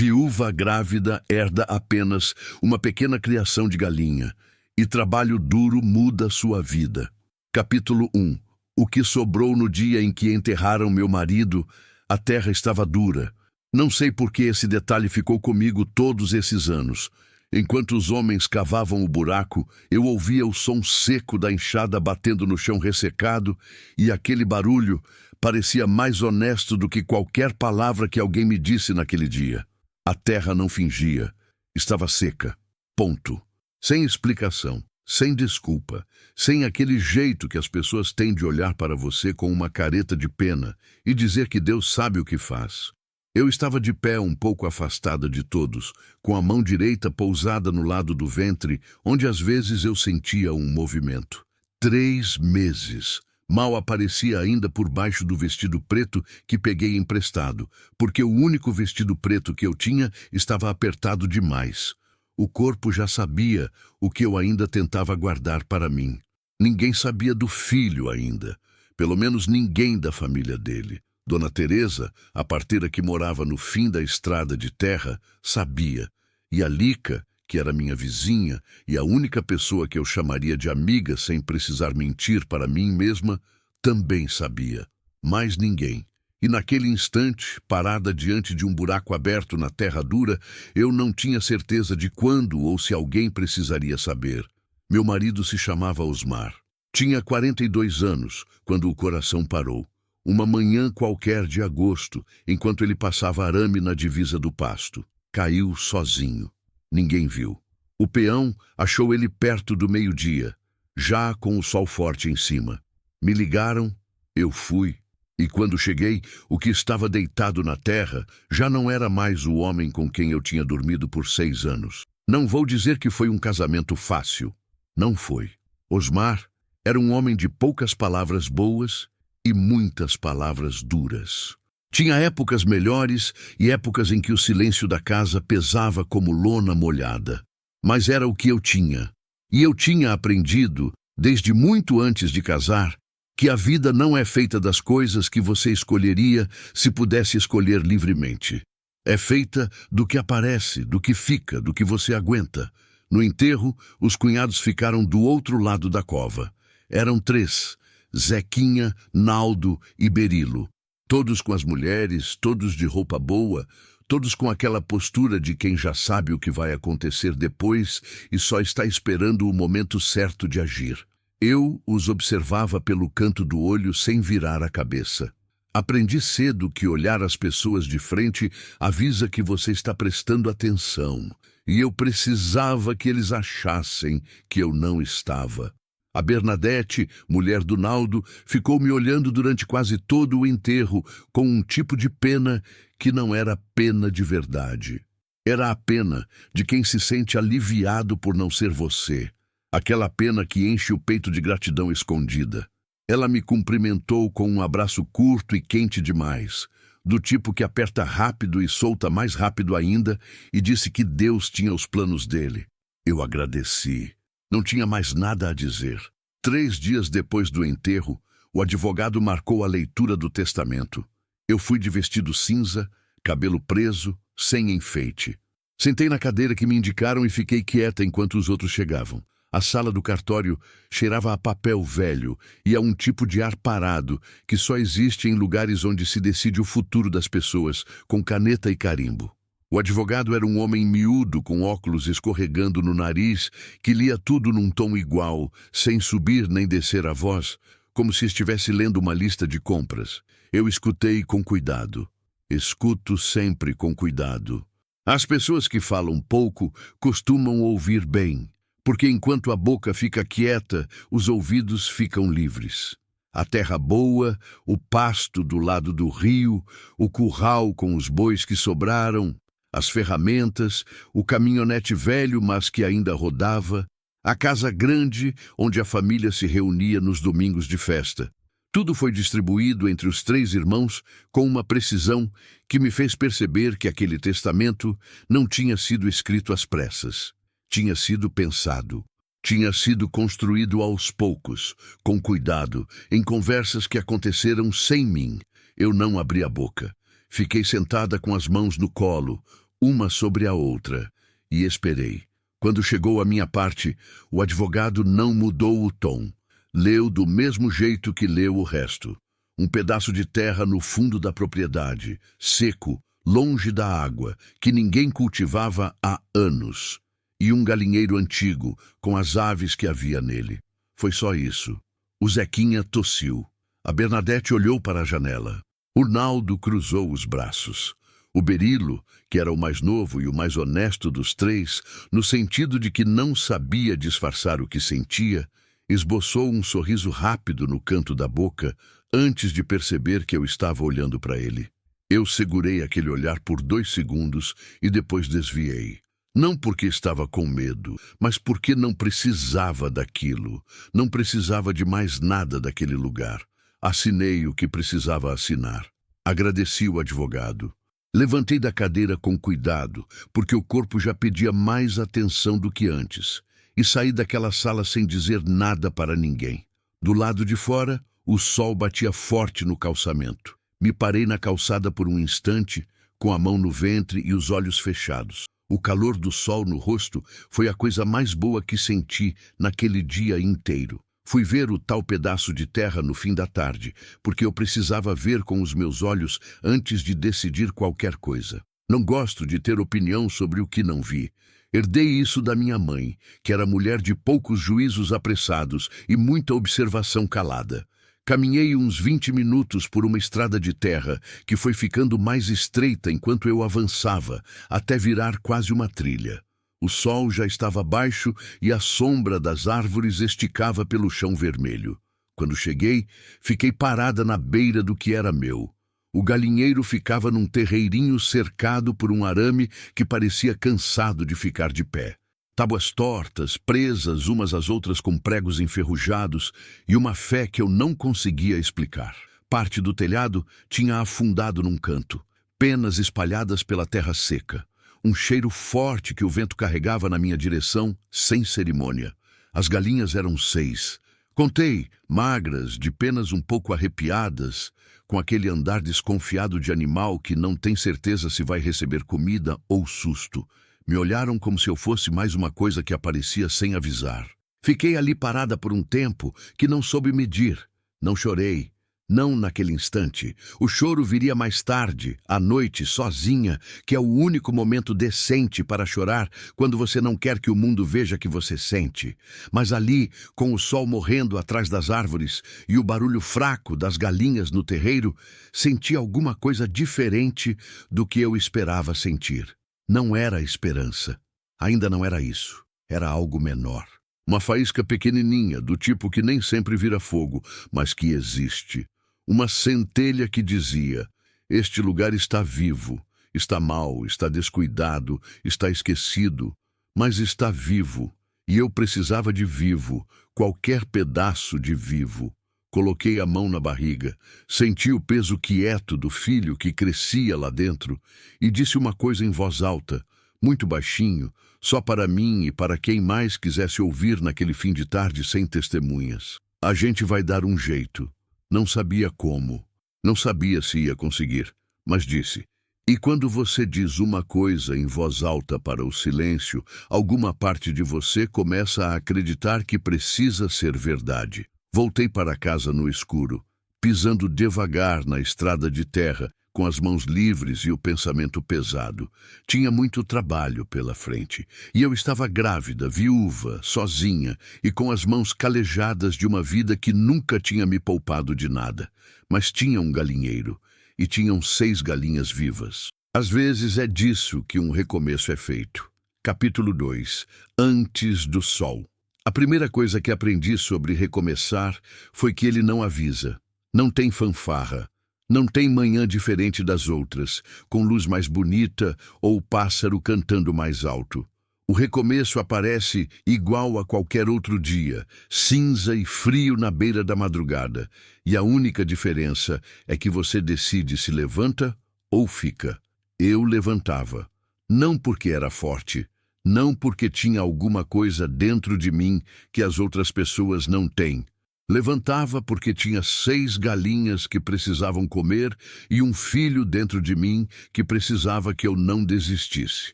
Viúva grávida herda apenas uma pequena criação de galinha, e trabalho duro muda sua vida. Capítulo 1. O que sobrou no dia em que enterraram meu marido, a terra estava dura. Não sei por que esse detalhe ficou comigo todos esses anos. Enquanto os homens cavavam o buraco, eu ouvia o som seco da enxada batendo no chão ressecado, e aquele barulho parecia mais honesto do que qualquer palavra que alguém me disse naquele dia. A terra não fingia. Estava seca. Ponto. Sem explicação, sem desculpa, sem aquele jeito que as pessoas têm de olhar para você com uma careta de pena e dizer que Deus sabe o que faz. Eu estava de pé um pouco afastada de todos, com a mão direita pousada no lado do ventre, onde às vezes eu sentia um movimento. 3 meses. Mal aparecia ainda por baixo do vestido preto que peguei emprestado, porque o único vestido preto que eu tinha estava apertado demais. O corpo já sabia o que eu ainda tentava guardar para mim. Ninguém sabia do filho ainda, pelo menos ninguém da família dele. Dona Teresa, a parteira que morava no fim da estrada de terra, sabia, e a Lica, que era minha vizinha e a única pessoa que eu chamaria de amiga sem precisar mentir para mim mesma, também sabia. Mais ninguém. E naquele instante, parada diante de um buraco aberto na terra dura, eu não tinha certeza de quando ou se alguém precisaria saber. Meu marido se chamava Osmar. Tinha 42 anos, quando o coração parou. Uma manhã qualquer de agosto, enquanto ele passava arame na divisa do pasto. Caiu sozinho. Ninguém viu. O peão achou ele perto do meio-dia, já com o sol forte em cima. Me ligaram, eu fui, e quando cheguei, o que estava deitado na terra já não era mais o homem com quem eu tinha dormido por 6 anos. Não vou dizer que foi um casamento fácil. Não foi. Osmar era um homem de poucas palavras boas e muitas palavras duras. Tinha épocas melhores e épocas em que o silêncio da casa pesava como lona molhada. Mas era o que eu tinha. E eu tinha aprendido, desde muito antes de casar, que a vida não é feita das coisas que você escolheria se pudesse escolher livremente. É feita do que aparece, do que fica, do que você aguenta. No enterro, os cunhados ficaram do outro lado da cova. Eram 3, Zequinha, Naldo e Berilo. Todos com as mulheres, todos de roupa boa, todos com aquela postura de quem já sabe o que vai acontecer depois e só está esperando o momento certo de agir. Eu os observava pelo canto do olho sem virar a cabeça. Aprendi cedo que olhar as pessoas de frente avisa que você está prestando atenção, e eu precisava que eles achassem que eu não estava. A Bernadette, mulher do Naldo, ficou me olhando durante quase todo o enterro com um tipo de pena que não era pena de verdade. Era a pena de quem se sente aliviado por não ser você. Aquela pena que enche o peito de gratidão escondida. Ela me cumprimentou com um abraço curto e quente demais, do tipo que aperta rápido e solta mais rápido ainda, e disse que Deus tinha os planos dele. Eu agradeci. Não tinha mais nada a dizer. 3 dias depois do enterro, o advogado marcou a leitura do testamento. Eu fui de vestido cinza, cabelo preso, sem enfeite. Sentei na cadeira que me indicaram e fiquei quieta enquanto os outros chegavam. A sala do cartório cheirava a papel velho e a um tipo de ar parado que só existe em lugares onde se decide o futuro das pessoas, com caneta e carimbo. O advogado era um homem miúdo com óculos escorregando no nariz que lia tudo num tom igual, sem subir nem descer a voz, como se estivesse lendo uma lista de compras. Eu escutei com cuidado. Escuto sempre com cuidado. As pessoas que falam pouco costumam ouvir bem, porque enquanto a boca fica quieta, os ouvidos ficam livres. A terra boa, o pasto do lado do rio, o curral com os bois que sobraram, as ferramentas, o caminhonete velho, mas que ainda rodava, a casa grande onde a família se reunia nos domingos de festa. Tudo foi distribuído entre os 3 irmãos com uma precisão que me fez perceber que aquele testamento não tinha sido escrito às pressas. Tinha sido pensado. Tinha sido construído aos poucos, com cuidado, em conversas que aconteceram sem mim. Eu não abri a boca. Fiquei sentada com as mãos no colo, uma sobre a outra, e esperei. Quando chegou a minha parte, o advogado não mudou o tom. Leu do mesmo jeito que leu o resto. Um pedaço de terra no fundo da propriedade, seco, longe da água, que ninguém cultivava há anos. E um galinheiro antigo, com as aves que havia nele. Foi só isso. O Zequinha tossiu. A Bernadette olhou para a janela. O Naldo cruzou os braços. O Berilo, que era o mais novo e o mais honesto dos três, no sentido de que não sabia disfarçar o que sentia, esboçou um sorriso rápido no canto da boca antes de perceber que eu estava olhando para ele. Eu segurei aquele olhar por 2 segundos e depois desviei. Não porque estava com medo, mas porque não precisava daquilo. Não precisava de mais nada daquele lugar. Assinei o que precisava assinar. Agradeci o advogado. Levantei da cadeira com cuidado, porque o corpo já pedia mais atenção do que antes, e saí daquela sala sem dizer nada para ninguém. Do lado de fora, o sol batia forte no calçamento. Me parei na calçada por um instante, com a mão no ventre e os olhos fechados. O calor do sol no rosto foi a coisa mais boa que senti naquele dia inteiro. Fui ver o tal pedaço de terra no fim da tarde, porque eu precisava ver com os meus olhos antes de decidir qualquer coisa. Não gosto de ter opinião sobre o que não vi. Herdei isso da minha mãe, que era mulher de poucos juízos apressados e muita observação calada. Caminhei uns 20 minutos por uma estrada de terra, que foi ficando mais estreita enquanto eu avançava, até virar quase uma trilha. O sol já estava baixo e a sombra das árvores esticava pelo chão vermelho. Quando cheguei, fiquei parada na beira do que era meu. O galinheiro ficava num terreirinho cercado por um arame que parecia cansado de ficar de pé. Tábuas tortas, presas umas às outras com pregos enferrujados e uma fé que eu não conseguia explicar. Parte do telhado tinha afundado num canto, penas espalhadas pela terra seca. Um cheiro forte que o vento carregava na minha direção, sem cerimônia. As galinhas eram 6. Contei, magras, de penas um pouco arrepiadas, com aquele andar desconfiado de animal que não tem certeza se vai receber comida ou susto. Me olharam como se eu fosse mais uma coisa que aparecia sem avisar. Fiquei ali parada por um tempo que não soube medir. Não chorei. Não naquele instante. O choro viria mais tarde, à noite, sozinha, que é o único momento decente para chorar quando você não quer que o mundo veja que você sente. Mas ali, com o sol morrendo atrás das árvores e o barulho fraco das galinhas no terreiro, senti alguma coisa diferente do que eu esperava sentir. Não era esperança. Ainda não era isso. Era algo menor. Uma faísca pequenininha, do tipo que nem sempre vira fogo, mas que existe. Uma centelha que dizia: este lugar está vivo, está mau, está descuidado, está esquecido, mas está vivo, e eu precisava de vivo, qualquer pedaço de vivo. Coloquei a mão na barriga, senti o peso quieto do filho que crescia lá dentro, e disse uma coisa em voz alta, muito baixinho, só para mim e para quem mais quisesse ouvir naquele fim de tarde sem testemunhas. A gente vai dar um jeito. Não sabia como, não sabia se ia conseguir, mas disse: e quando você diz uma coisa em voz alta para o silêncio, alguma parte de você começa a acreditar que precisa ser verdade. Voltei para casa no escuro, pisando devagar na estrada de terra, com as mãos livres e o pensamento pesado. Tinha muito trabalho pela frente, e eu estava grávida, viúva, sozinha, e com as mãos calejadas de uma vida que nunca tinha me poupado de nada. Mas tinha um galinheiro, e tinham 6 galinhas vivas. Às vezes é disso que um recomeço é feito. Capítulo 2. Antes do sol. A primeira coisa que aprendi sobre recomeçar foi que ele não avisa, não tem fanfarra. Não tem manhã diferente das outras, com luz mais bonita ou o pássaro cantando mais alto. O recomeço aparece igual a qualquer outro dia, cinza e frio na beira da madrugada, e a única diferença é que você decide se levanta ou fica. Eu levantava, não porque era forte, não porque tinha alguma coisa dentro de mim que as outras pessoas não têm, Levantava porque tinha 6 galinhas que precisavam comer e um filho dentro de mim que precisava que eu não desistisse.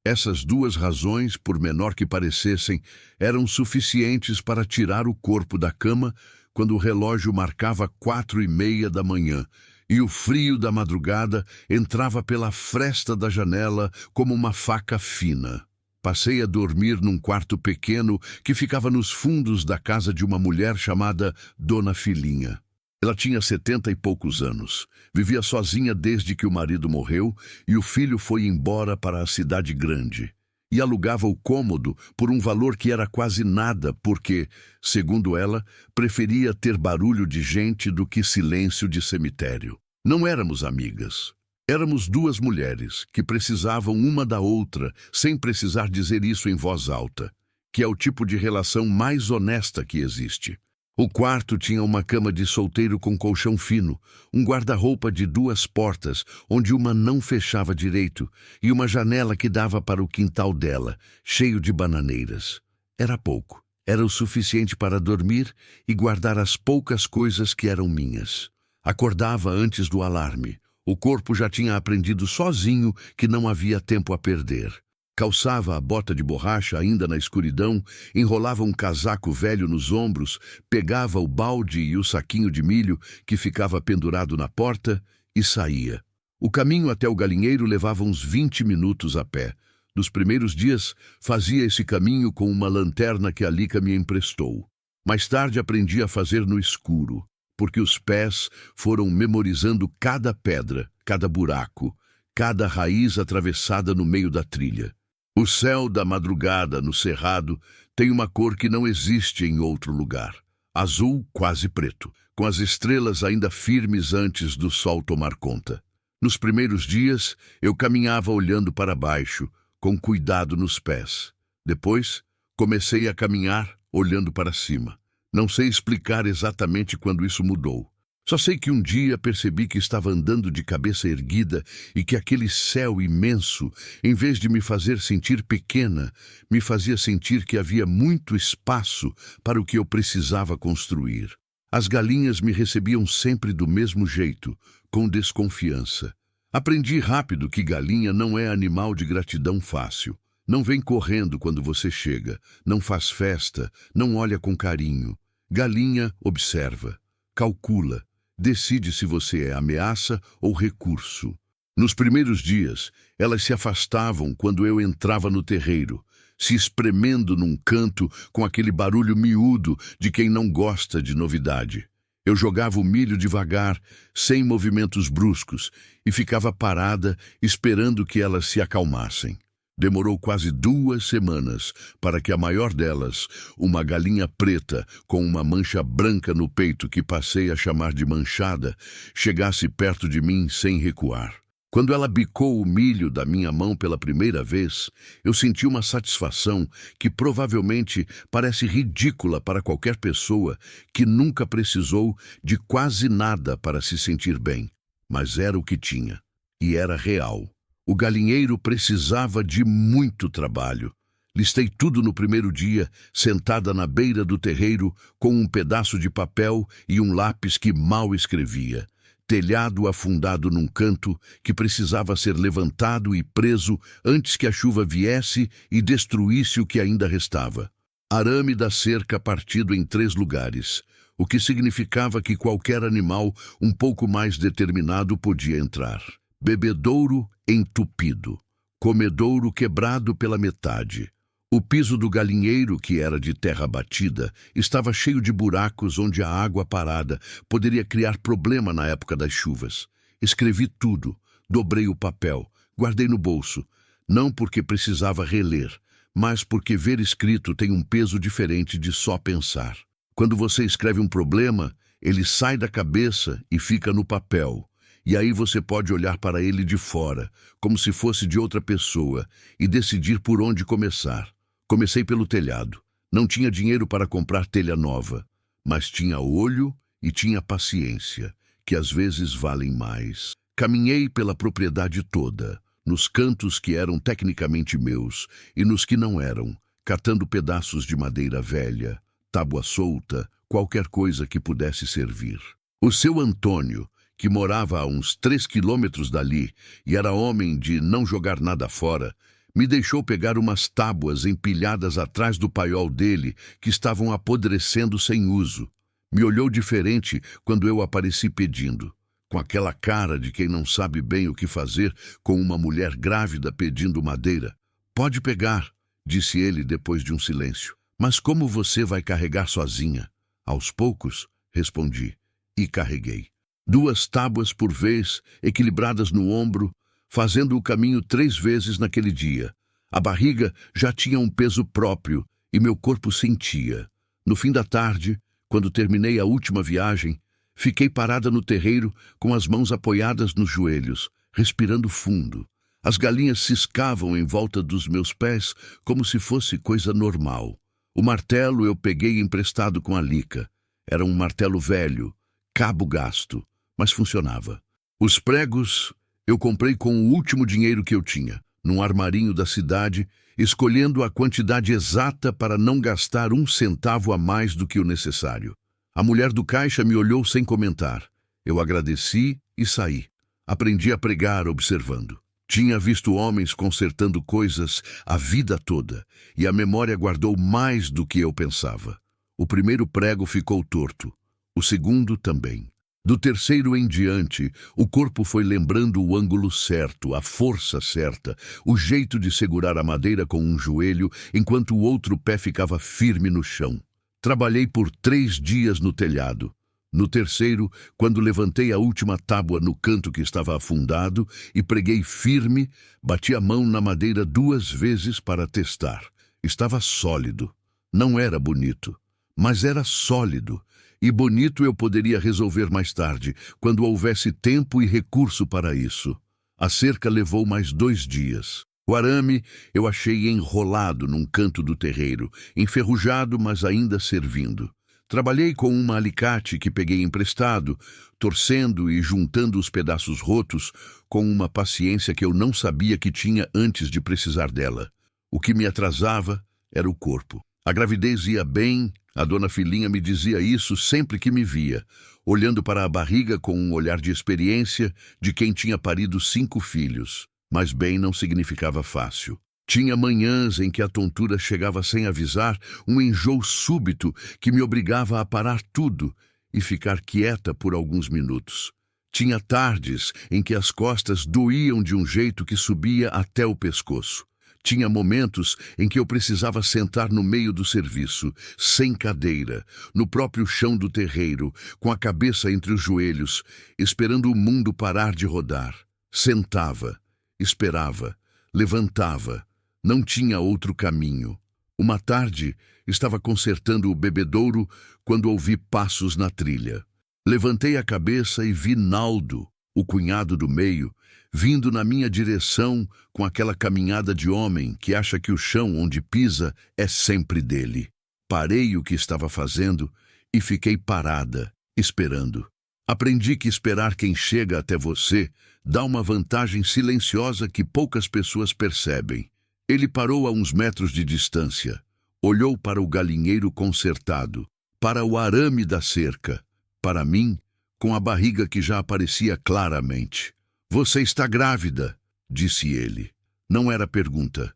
Essas 2 razões, por menor que parecessem, eram suficientes para tirar o corpo da cama quando o relógio marcava 4:30 da manhã e o frio da madrugada entrava pela fresta da janela como uma faca fina. Passei a dormir num quarto pequeno que ficava nos fundos da casa de uma mulher chamada Dona Filinha. Ela tinha 70 e poucos anos, vivia sozinha desde que o marido morreu e o filho foi embora para a cidade grande. E alugava o cômodo por um valor que era quase nada porque, segundo ela, preferia ter barulho de gente do que silêncio de cemitério. Não éramos amigas. Éramos 2 mulheres que precisavam uma da outra sem precisar dizer isso em voz alta, que é o tipo de relação mais honesta que existe. O quarto tinha uma cama de solteiro com colchão fino, um guarda-roupa de 2 portas, onde uma não fechava direito, e uma janela que dava para o quintal dela, cheio de bananeiras. Era pouco. Era o suficiente para dormir e guardar as poucas coisas que eram minhas. Acordava antes do alarme. O corpo já tinha aprendido sozinho que não havia tempo a perder. Calçava a bota de borracha ainda na escuridão, enrolava um casaco velho nos ombros, pegava o balde e o saquinho de milho que ficava pendurado na porta e saía. O caminho até o galinheiro levava uns 20 minutos a pé. Nos primeiros dias, fazia esse caminho com uma lanterna que a Lica me emprestou. Mais tarde aprendi a fazer no escuro, porque os pés foram memorizando cada pedra, cada buraco, cada raiz atravessada no meio da trilha. O céu da madrugada no cerrado tem uma cor que não existe em outro lugar. Azul quase preto, com as estrelas ainda firmes antes do sol tomar conta. Nos primeiros dias, eu caminhava olhando para baixo, com cuidado nos pés. Depois, comecei a caminhar olhando para cima. Não sei explicar exatamente quando isso mudou. Só sei que um dia percebi que estava andando de cabeça erguida e que aquele céu imenso, em vez de me fazer sentir pequena, me fazia sentir que havia muito espaço para o que eu precisava construir. As galinhas me recebiam sempre do mesmo jeito, com desconfiança. Aprendi rápido que galinha não é animal de gratidão fácil. Não vem correndo quando você chega, não faz festa, não olha com carinho. Galinha observa, calcula, decide se você é ameaça ou recurso. Nos primeiros dias, elas se afastavam quando eu entrava no terreiro, se espremendo num canto com aquele barulho miúdo de quem não gosta de novidade. Eu jogava o milho devagar, sem movimentos bruscos, e ficava parada esperando que elas se acalmassem. Demorou quase 2 semanas para que a maior delas, uma galinha preta com uma mancha branca no peito que passei a chamar de manchada, chegasse perto de mim sem recuar. Quando ela bicou o milho da minha mão pela primeira vez, eu senti uma satisfação que provavelmente parece ridícula para qualquer pessoa que nunca precisou de quase nada para se sentir bem. Mas era o que tinha, e era real. O galinheiro precisava de muito trabalho. Listei tudo no primeiro dia, sentada na beira do terreiro, com um pedaço de papel e um lápis que mal escrevia. Telhado afundado num canto que precisava ser levantado e preso antes que a chuva viesse e destruísse o que ainda restava. Arame da cerca partido em 3 lugares, o que significava que qualquer animal um pouco mais determinado podia entrar. Bebedouro entupido, comedouro quebrado pela metade. O piso do galinheiro, que era de terra batida, estava cheio de buracos onde a água parada poderia criar problema na época das chuvas. Escrevi tudo, dobrei o papel, guardei no bolso, não porque precisava reler, mas porque ver escrito tem um peso diferente de só pensar. Quando você escreve um problema, ele sai da cabeça e fica no papel. E aí você pode olhar para ele de fora, como se fosse de outra pessoa, e decidir por onde começar. Comecei pelo telhado. Não tinha dinheiro para comprar telha nova, mas tinha olho e tinha paciência, que às vezes valem mais. Caminhei pela propriedade toda, nos cantos que eram tecnicamente meus e nos que não eram, catando pedaços de madeira velha, tábua solta, qualquer coisa que pudesse servir. O seu Antônio, que morava a uns 3 quilômetros dali e era homem de não jogar nada fora, me deixou pegar umas tábuas empilhadas atrás do paiol dele que estavam apodrecendo sem uso. Me olhou diferente quando eu apareci pedindo, com aquela cara de quem não sabe bem o que fazer com uma mulher grávida pedindo madeira. Pode pegar, disse ele depois de um silêncio. Mas como você vai carregar sozinha? Aos poucos, respondi, e carreguei. 2 tábuas por vez, equilibradas no ombro, fazendo o caminho 3 vezes naquele dia. A barriga já tinha um peso próprio e meu corpo sentia. No fim da tarde, quando terminei a última viagem, fiquei parada no terreiro com as mãos apoiadas nos joelhos, respirando fundo. As galinhas ciscavam em volta dos meus pés como se fosse coisa normal. O martelo eu peguei emprestado com a Lica. Era um martelo velho, cabo gasto, mas funcionava. Os pregos eu comprei com o último dinheiro que eu tinha, num armarinho da cidade, escolhendo a quantidade exata para não gastar 1 centavo a mais do que o necessário. A mulher do caixa me olhou sem comentar. Eu agradeci e saí. Aprendi a pregar observando. Tinha visto homens consertando coisas a vida toda, e a memória guardou mais do que eu pensava. O primeiro prego ficou torto, o segundo também. Do terceiro em diante, o corpo foi lembrando o ângulo certo, a força certa, o jeito de segurar a madeira com um joelho, enquanto o outro pé ficava firme no chão. Trabalhei por 3 dias no telhado. No terceiro, quando levantei a última tábua no canto que estava afundado e preguei firme, bati a mão na madeira 2 vezes para testar. Estava sólido. Não era bonito, mas era sólido. E bonito eu poderia resolver mais tarde, quando houvesse tempo e recurso para isso. A cerca levou mais 2 dias. O arame eu achei enrolado num canto do terreiro, enferrujado, mas ainda servindo. Trabalhei com uma alicate que peguei emprestado, torcendo e juntando os pedaços rotos com uma paciência que eu não sabia que tinha antes de precisar dela. O que me atrasava era o corpo. A gravidez ia bem, a dona Filinha me dizia isso sempre que me via, olhando para a barriga com um olhar de experiência de quem tinha parido 5 filhos. Mas bem não significava fácil. Tinha manhãs em que a tontura chegava sem avisar, um enjoo súbito que me obrigava a parar tudo e ficar quieta por alguns minutos. Tinha tardes em que as costas doíam de um jeito que subia até o pescoço. Tinha momentos em que eu precisava sentar no meio do serviço, sem cadeira, no próprio chão do terreiro, com a cabeça entre os joelhos, esperando o mundo parar de rodar. Sentava, esperava, levantava. Não tinha outro caminho. Uma tarde, estava consertando o bebedouro quando ouvi passos na trilha. Levantei a cabeça e vi Naldo, o cunhado do meio, vindo na minha direção com aquela caminhada de homem que acha que o chão onde pisa é sempre dele. Parei o que estava fazendo e fiquei parada, esperando. Aprendi que esperar quem chega até você dá uma vantagem silenciosa que poucas pessoas percebem. Ele parou a uns metros de distância, olhou para o galinheiro consertado, para o arame da cerca, para mim, com a barriga que já aparecia claramente. Você está grávida, disse ele. Não era pergunta.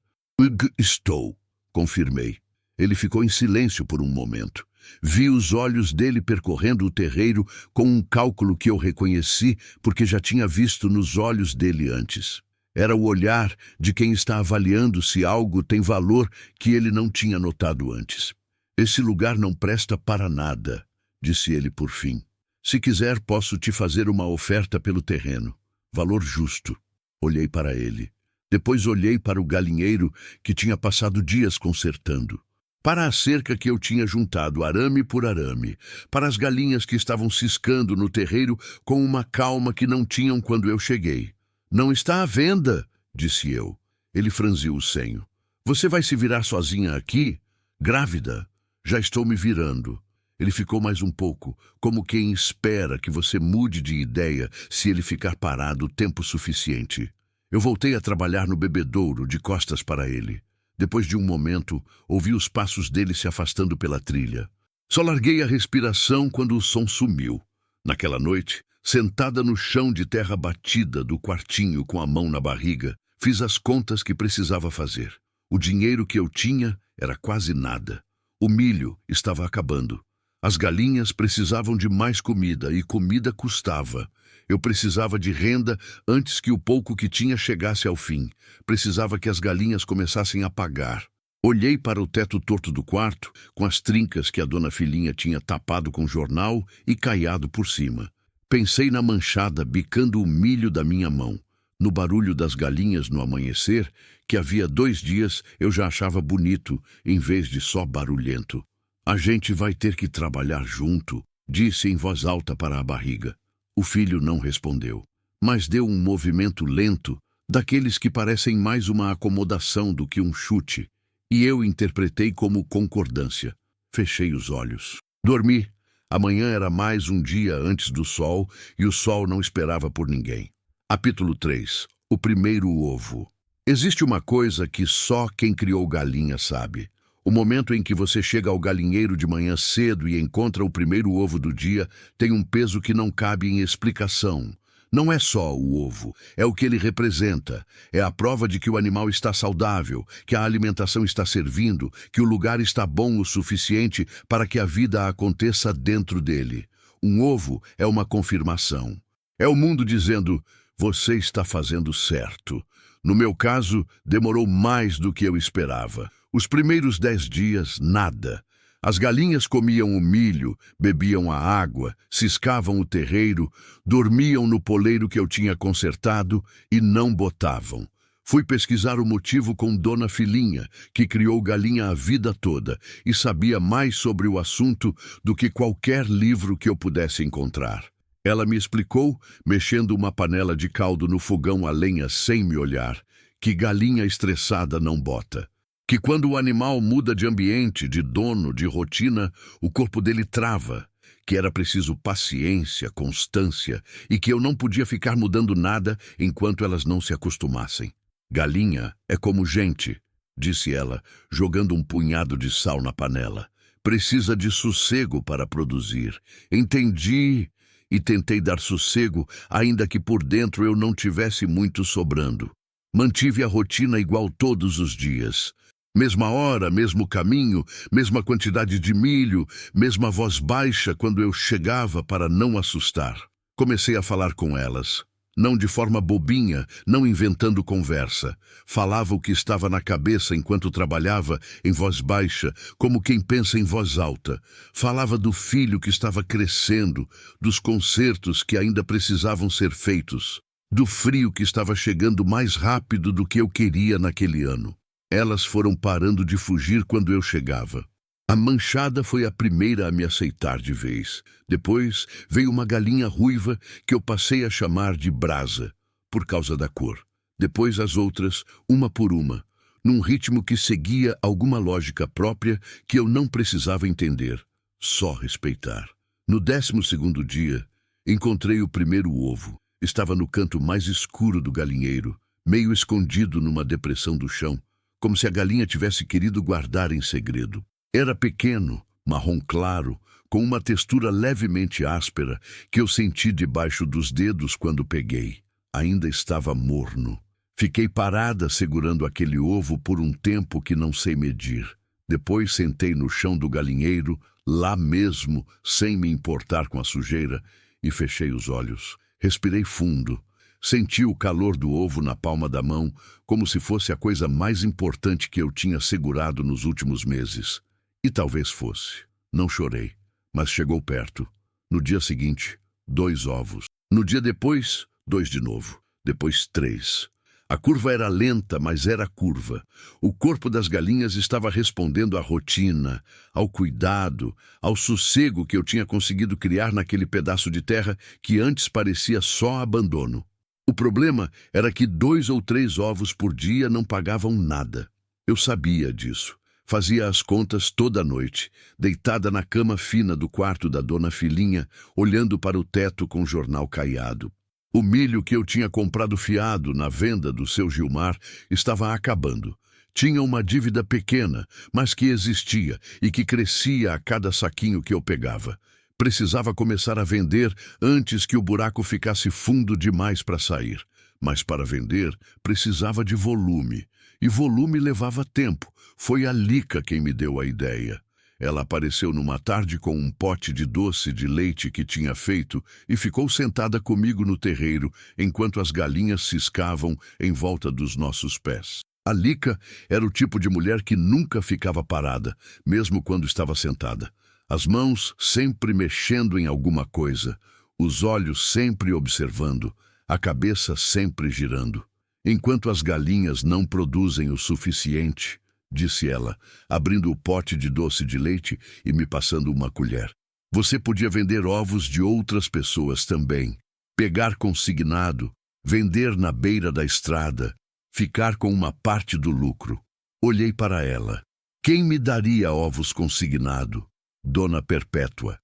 Estou, confirmei. Ele ficou em silêncio por um momento. Vi os olhos dele percorrendo o terreiro com um cálculo que eu reconheci porque já tinha visto nos olhos dele antes. Era o olhar de quem está avaliando se algo tem valor que ele não tinha notado antes. Esse lugar não presta para nada, disse ele por fim. Se quiser, posso te fazer uma oferta pelo terreno. Valor justo. Olhei para ele. Depois olhei para o galinheiro que tinha passado dias consertando. Para a cerca que eu tinha juntado arame por arame. Para as galinhas que estavam ciscando no terreiro com uma calma que não tinham quando eu cheguei. Não está à venda, disse eu. Ele franziu o senho. Você vai se virar sozinha aqui? Grávida? Já estou me virando. Ele ficou mais um pouco, como quem espera que você mude de ideia se ele ficar parado tempo suficiente. Eu voltei a trabalhar no bebedouro, de costas para ele. Depois de um momento, ouvi os passos dele se afastando pela trilha. Só larguei a respiração quando o som sumiu. Naquela noite, sentada no chão de terra batida do quartinho com a mão na barriga, fiz as contas que precisava fazer. O dinheiro que eu tinha era quase nada. O milho estava acabando. As galinhas precisavam de mais comida e comida custava. Eu precisava de renda antes que o pouco que tinha chegasse ao fim. Precisava que as galinhas começassem a pagar. Olhei para o teto torto do quarto, com as trincas que a dona Filinha tinha tapado com jornal e caiado por cima. Pensei na manchada bicando o milho da minha mão. No barulho das galinhas no amanhecer, que havia 2 dias eu já achava bonito, em vez de só barulhento. A gente vai ter que trabalhar junto, disse em voz alta para a barriga. O filho não respondeu, mas deu um movimento lento, daqueles que parecem mais uma acomodação do que um chute, e eu interpretei como concordância. Fechei os olhos. Dormi. Amanhã era mais um dia antes do sol, e o sol não esperava por ninguém. Capítulo 3. O primeiro ovo. Existe uma coisa que só quem criou galinha sabe. O momento em que você chega ao galinheiro de manhã cedo e encontra o primeiro ovo do dia tem um peso que não cabe em explicação. Não é só o ovo, é o que ele representa. É a prova de que o animal está saudável, que a alimentação está servindo, que o lugar está bom o suficiente para que a vida aconteça dentro dele. Um ovo é uma confirmação. É o mundo dizendo, você está fazendo certo. No meu caso, demorou mais do que eu esperava. Os primeiros 10 dias, nada. As galinhas comiam o milho, bebiam a água, ciscavam o terreiro, dormiam no poleiro que eu tinha consertado e não botavam. Fui pesquisar o motivo com Dona Filinha, que criou galinha a vida toda e sabia mais sobre o assunto do que qualquer livro que eu pudesse encontrar. Ela me explicou, mexendo uma panela de caldo no fogão a lenha sem me olhar, que galinha estressada não bota. Que quando o animal muda de ambiente, de dono, de rotina, o corpo dele trava, que era preciso paciência, constância e que eu não podia ficar mudando nada enquanto elas não se acostumassem. Galinha é como gente, disse ela, jogando um punhado de sal na panela. Precisa de sossego para produzir. Entendi. E tentei dar sossego, ainda que por dentro eu não tivesse muito sobrando. Mantive a rotina igual todos os dias. Mesma hora, mesmo caminho, mesma quantidade de milho, mesma voz baixa quando eu chegava para não assustar. Comecei a falar com elas. Não de forma bobinha, não inventando conversa. Falava o que estava na cabeça enquanto trabalhava, em voz baixa, como quem pensa em voz alta. Falava do filho que estava crescendo, dos concertos que ainda precisavam ser feitos, do frio que estava chegando mais rápido do que eu queria naquele ano. Elas foram parando de fugir quando eu chegava. A manchada foi a primeira a me aceitar de vez. Depois veio uma galinha ruiva que eu passei a chamar de Brasa, por causa da cor. Depois as outras, uma por uma, num ritmo que seguia alguma lógica própria que eu não precisava entender, só respeitar. No 12º dia, encontrei o primeiro ovo. Estava no canto mais escuro do galinheiro, meio escondido numa depressão do chão, como se a galinha tivesse querido guardar em segredo. Era pequeno, marrom claro, com uma textura levemente áspera que eu senti debaixo dos dedos quando peguei. Ainda estava morno. Fiquei parada segurando aquele ovo por um tempo que não sei medir. Depois sentei no chão do galinheiro, lá mesmo, sem me importar com a sujeira, e fechei os olhos. Respirei fundo. Senti o calor do ovo na palma da mão, como se fosse a coisa mais importante que eu tinha segurado nos últimos meses. E talvez fosse. Não chorei, mas chegou perto. No dia seguinte, 2 ovos. No dia depois, 2 de novo. Depois 3. A curva era lenta, mas era curva. O corpo das galinhas estava respondendo à rotina, ao cuidado, ao sossego que eu tinha conseguido criar naquele pedaço de terra que antes parecia só abandono. O problema era que 2 ou 3 ovos por dia não pagavam nada. Eu sabia disso. Fazia as contas toda noite, deitada na cama fina do quarto da Dona Filinha, olhando para o teto com o jornal caiado. O milho que eu tinha comprado fiado na venda do seu Gilmar estava acabando. Tinha uma dívida pequena, mas que existia e que crescia a cada saquinho que eu pegava. Precisava começar a vender antes que o buraco ficasse fundo demais para sair. Mas para vender, precisava de volume. E volume levava tempo. Foi a Lica quem me deu a ideia. Ela apareceu numa tarde com um pote de doce de leite que tinha feito e ficou sentada comigo no terreiro, enquanto as galinhas ciscavam em volta dos nossos pés. A Lica era o tipo de mulher que nunca ficava parada, mesmo quando estava sentada. As mãos sempre mexendo em alguma coisa, os olhos sempre observando, a cabeça sempre girando. Enquanto as galinhas não produzem o suficiente, disse ela, abrindo o pote de doce de leite e me passando uma colher. Você podia vender ovos de outras pessoas também, pegar consignado, vender na beira da estrada, ficar com uma parte do lucro. Olhei para ela. Quem me daria ovos consignado? Dona Perpétua.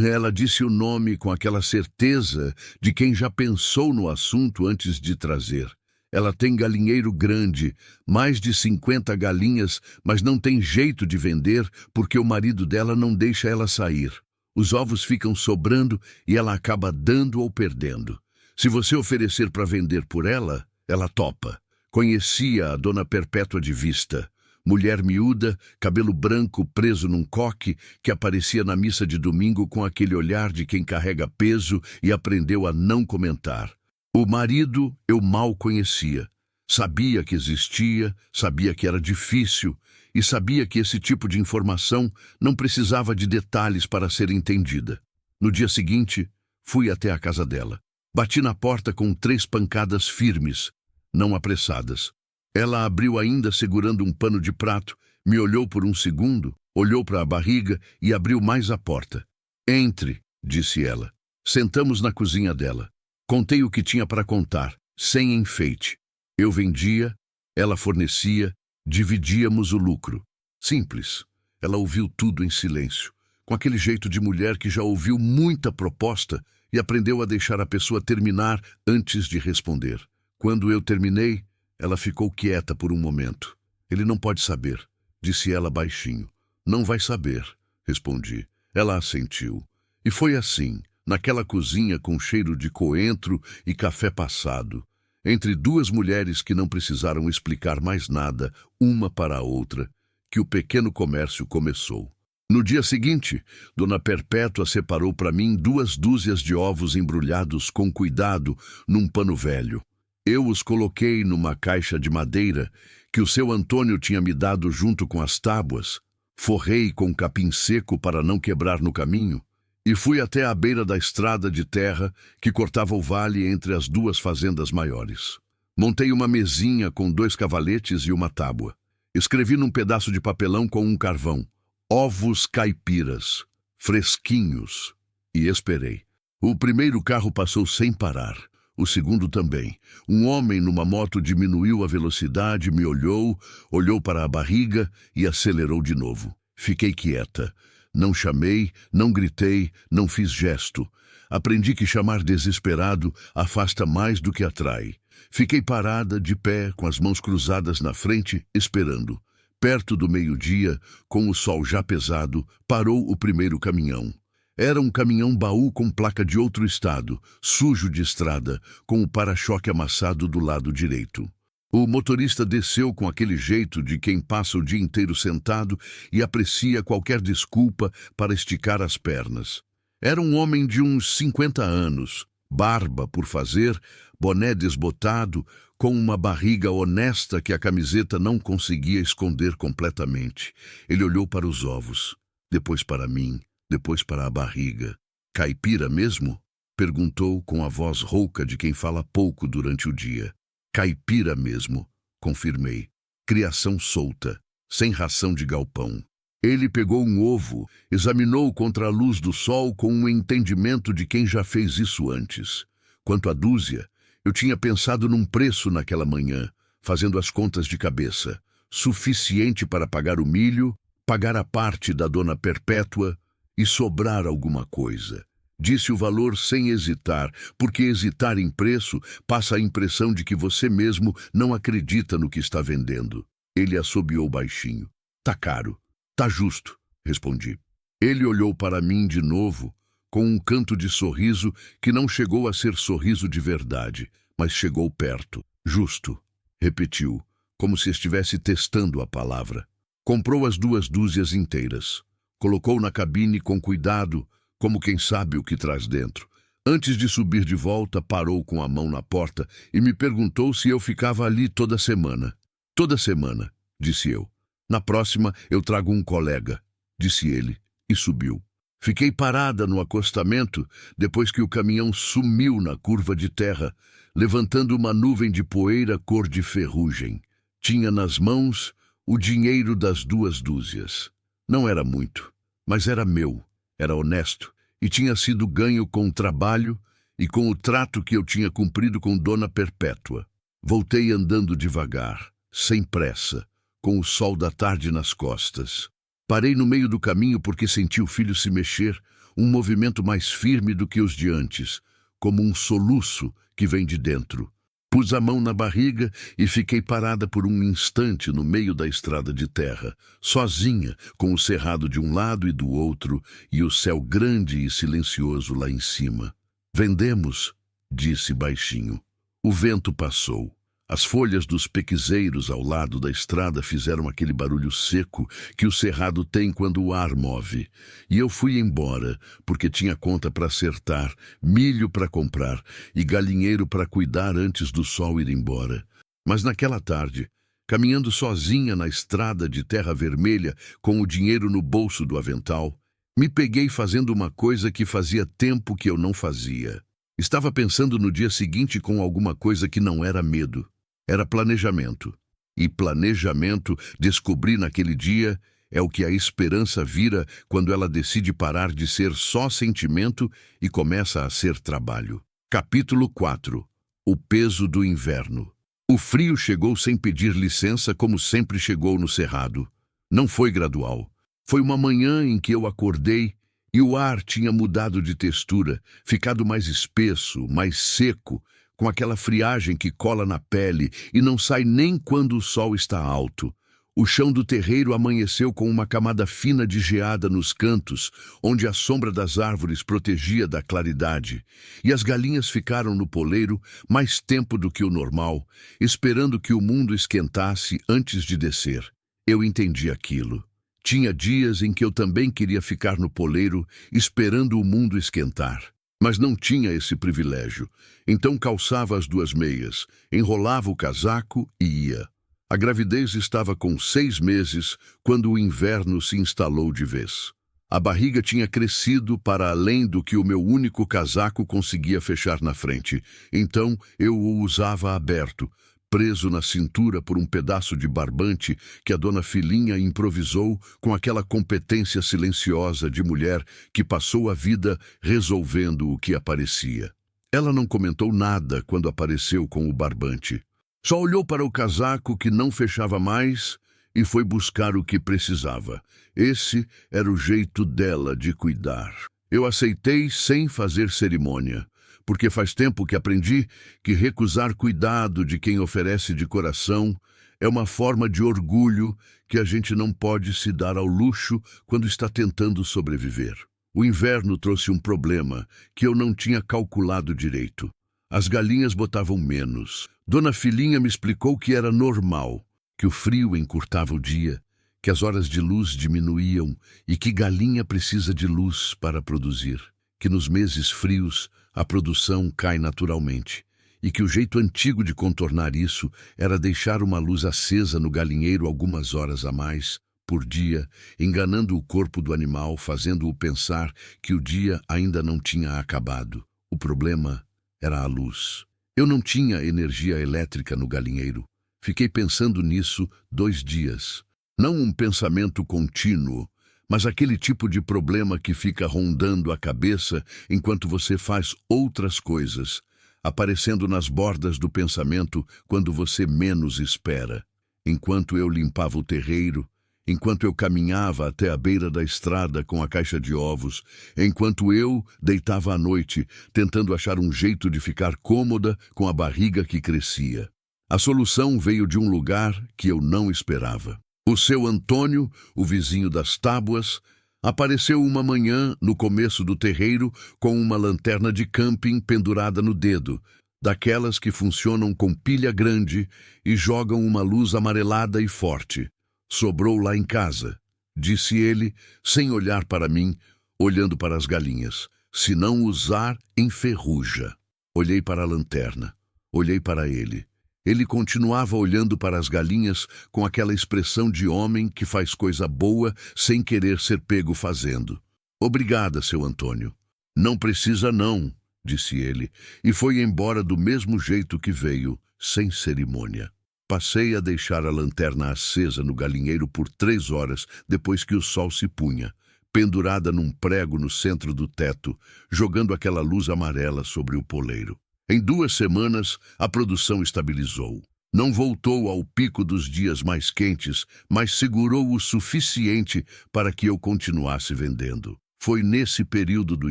Ela disse o nome com aquela certeza de quem já pensou no assunto antes de trazer. Ela tem galinheiro grande, mais de 50 galinhas, mas não tem jeito de vender porque o marido dela não deixa ela sair. Os ovos ficam sobrando e ela acaba dando ou perdendo. Se você oferecer para vender por ela, ela topa. Conhecia a Dona Perpétua de vista. Mulher miúda, cabelo branco preso num coque, que aparecia na missa de domingo com aquele olhar de quem carrega peso e aprendeu a não comentar. O marido eu mal conhecia. Sabia que existia, sabia que era difícil e sabia que esse tipo de informação não precisava de detalhes para ser entendida. No dia seguinte, fui até a casa dela. Bati na porta com 3 pancadas firmes, não apressadas. Ela abriu ainda segurando um pano de prato, me olhou por um segundo, olhou para a barriga e abriu mais a porta. Entre, disse ela. Sentamos na cozinha dela. Contei o que tinha para contar, sem enfeite. Eu vendia, ela fornecia, dividíamos o lucro. Simples. Ela ouviu tudo em silêncio, com aquele jeito de mulher que já ouviu muita proposta e aprendeu a deixar a pessoa terminar antes de responder. Quando eu terminei, ela ficou quieta por um momento. Ele não pode saber, disse ela baixinho. Não vai saber, respondi. Ela assentiu. E foi assim, naquela cozinha com cheiro de coentro e café passado, entre 2 mulheres que não precisaram explicar mais nada, uma para a outra, que o pequeno comércio começou. No dia seguinte, Dona Perpétua separou para mim 2 dúzias de ovos embrulhados com cuidado num pano velho. Eu os coloquei numa caixa de madeira que o seu Antônio tinha me dado junto com as tábuas, forrei com capim seco para não quebrar no caminho e fui até a beira da estrada de terra que cortava o vale entre as 2 fazendas maiores. Montei uma mesinha com 2 cavaletes e uma tábua. Escrevi num pedaço de papelão com um carvão: ovos caipiras, fresquinhos, e esperei. O primeiro carro passou sem parar. O segundo também. Um homem numa moto diminuiu a velocidade, me olhou, olhou para a barriga e acelerou de novo. Fiquei quieta. Não chamei, não gritei, não fiz gesto. Aprendi que chamar desesperado afasta mais do que atrai. Fiquei parada, de pé, com as mãos cruzadas na frente, esperando. Perto do meio-dia, com o sol já pesado, parou o primeiro caminhão. Era um caminhão-baú com placa de outro estado, sujo de estrada, com o para-choque amassado do lado direito. O motorista desceu com aquele jeito de quem passa o dia inteiro sentado e aprecia qualquer desculpa para esticar as pernas. Era um homem de uns 50 anos, barba por fazer, boné desbotado, com uma barriga honesta que a camiseta não conseguia esconder completamente. Ele olhou para os ovos, depois para mim, depois para a barriga. Caipira mesmo? Perguntou com a voz rouca de quem fala pouco durante o dia. Caipira mesmo, confirmei. Criação solta, sem ração de galpão. Ele pegou um ovo, examinou contra a luz do sol com um entendimento de quem já fez isso antes. Quanto à dúzia, eu tinha pensado num preço naquela manhã, fazendo as contas de cabeça. Suficiente para pagar o milho, pagar a parte da Dona Perpétua e sobrar alguma coisa. Disse o valor sem hesitar, porque hesitar em preço passa a impressão de que você mesmo não acredita no que está vendendo. Ele assobiou baixinho. Tá caro. Tá justo, respondi. Ele olhou para mim de novo, com um canto de sorriso que não chegou a ser sorriso de verdade, mas chegou perto. Justo, repetiu, como se estivesse testando a palavra. Comprou as 2 dúzias inteiras. Colocou na cabine com cuidado, como quem sabe o que traz dentro. Antes de subir de volta, parou com a mão na porta e me perguntou se eu ficava ali toda semana. Toda semana, disse eu. Na próxima, eu trago um colega, disse ele, e subiu. Fiquei parada no acostamento depois que o caminhão sumiu na curva de terra, levantando uma nuvem de poeira cor de ferrugem. Tinha nas mãos o dinheiro das 2 dúzias. Não era muito, mas era meu, era honesto, e tinha sido ganho com trabalho e com o trato que eu tinha cumprido com Dona Perpétua. Voltei andando devagar, sem pressa, com o sol da tarde nas costas. Parei no meio do caminho porque senti o filho se mexer, um movimento mais firme do que os de antes, como um soluço que vem de dentro. Pus a mão na barriga e fiquei parada por um instante no meio da estrada de terra, sozinha, com o cerrado de um lado e do outro e o céu grande e silencioso lá em cima. Vendemos, disse baixinho. O vento passou. As folhas dos pequizeiros ao lado da estrada fizeram aquele barulho seco que o cerrado tem quando o ar move. E eu fui embora, porque tinha conta para acertar, milho para comprar e galinheiro para cuidar antes do sol ir embora. Mas naquela tarde, caminhando sozinha na estrada de terra vermelha, com o dinheiro no bolso do avental, me peguei fazendo uma coisa que fazia tempo que eu não fazia. Estava pensando no dia seguinte com alguma coisa que não era medo. Era planejamento. E planejamento, descobri naquele dia, é o que a esperança vira quando ela decide parar de ser só sentimento e começa a ser trabalho. Capítulo 4. O peso do inverno. O frio chegou sem pedir licença, como sempre chegou no cerrado. Não foi gradual. Foi uma manhã em que eu acordei e o ar tinha mudado de textura, ficado mais espesso, mais seco, com aquela friagem que cola na pele e não sai nem quando o sol está alto. O chão do terreiro amanheceu com uma camada fina de geada nos cantos, onde a sombra das árvores protegia da claridade, e as galinhas ficaram no poleiro mais tempo do que o normal, esperando que o mundo esquentasse antes de descer. Eu entendi aquilo. Tinha dias em que eu também queria ficar no poleiro, esperando o mundo esquentar. Mas não tinha esse privilégio. Então calçava as 2 meias, enrolava o casaco e ia. A gravidez estava com 6 meses quando o inverno se instalou de vez. A barriga tinha crescido para além do que o meu único casaco conseguia fechar na frente. Então eu o usava aberto, preso na cintura por um pedaço de barbante que a dona Filinha improvisou com aquela competência silenciosa de mulher que passou a vida resolvendo o que aparecia. Ela não comentou nada quando apareceu com o barbante. Só olhou para o casaco que não fechava mais e foi buscar o que precisava. Esse era o jeito dela de cuidar. Eu aceitei sem fazer cerimônia, porque faz tempo que aprendi que recusar cuidado de quem oferece de coração é uma forma de orgulho que a gente não pode se dar ao luxo quando está tentando sobreviver. O inverno trouxe um problema que eu não tinha calculado direito. As galinhas botavam menos. Dona Filinha me explicou que era normal, que o frio encurtava o dia, que as horas de luz diminuíam e que galinha precisa de luz para produzir, que nos meses frios a produção cai naturalmente e que o jeito antigo de contornar isso era deixar uma luz acesa no galinheiro algumas horas a mais por dia, enganando o corpo do animal, fazendo-o pensar que o dia ainda não tinha acabado. O problema era a luz. Eu não tinha energia elétrica no galinheiro. Fiquei pensando nisso 2 dias. Não um pensamento contínuo, mas aquele tipo de problema que fica rondando a cabeça enquanto você faz outras coisas, aparecendo nas bordas do pensamento quando você menos espera. Enquanto eu limpava o terreiro, enquanto eu caminhava até a beira da estrada com a caixa de ovos, enquanto eu deitava à noite, tentando achar um jeito de ficar cômoda com a barriga que crescia. A solução veio de um lugar que eu não esperava. O seu Antônio, o vizinho das tábuas, apareceu uma manhã no começo do terreiro com uma lanterna de camping pendurada no dedo, daquelas que funcionam com pilha grande e jogam uma luz amarelada e forte. Sobrou lá em casa, disse ele, sem olhar para mim, olhando para as galinhas. Se não usar, enferruja. Olhei para a lanterna. Olhei para ele. Ele continuava olhando para as galinhas com aquela expressão de homem que faz coisa boa sem querer ser pego fazendo. Obrigada, seu Antônio. Não precisa não, disse ele, e foi embora do mesmo jeito que veio, sem cerimônia. Passei a deixar a lanterna acesa no galinheiro por 3 horas depois que o sol se punha, pendurada num prego no centro do teto, jogando aquela luz amarela sobre o poleiro. Em 2 semanas, a produção estabilizou. Não voltou ao pico dos dias mais quentes, mas segurou o suficiente para que eu continuasse vendendo. Foi nesse período do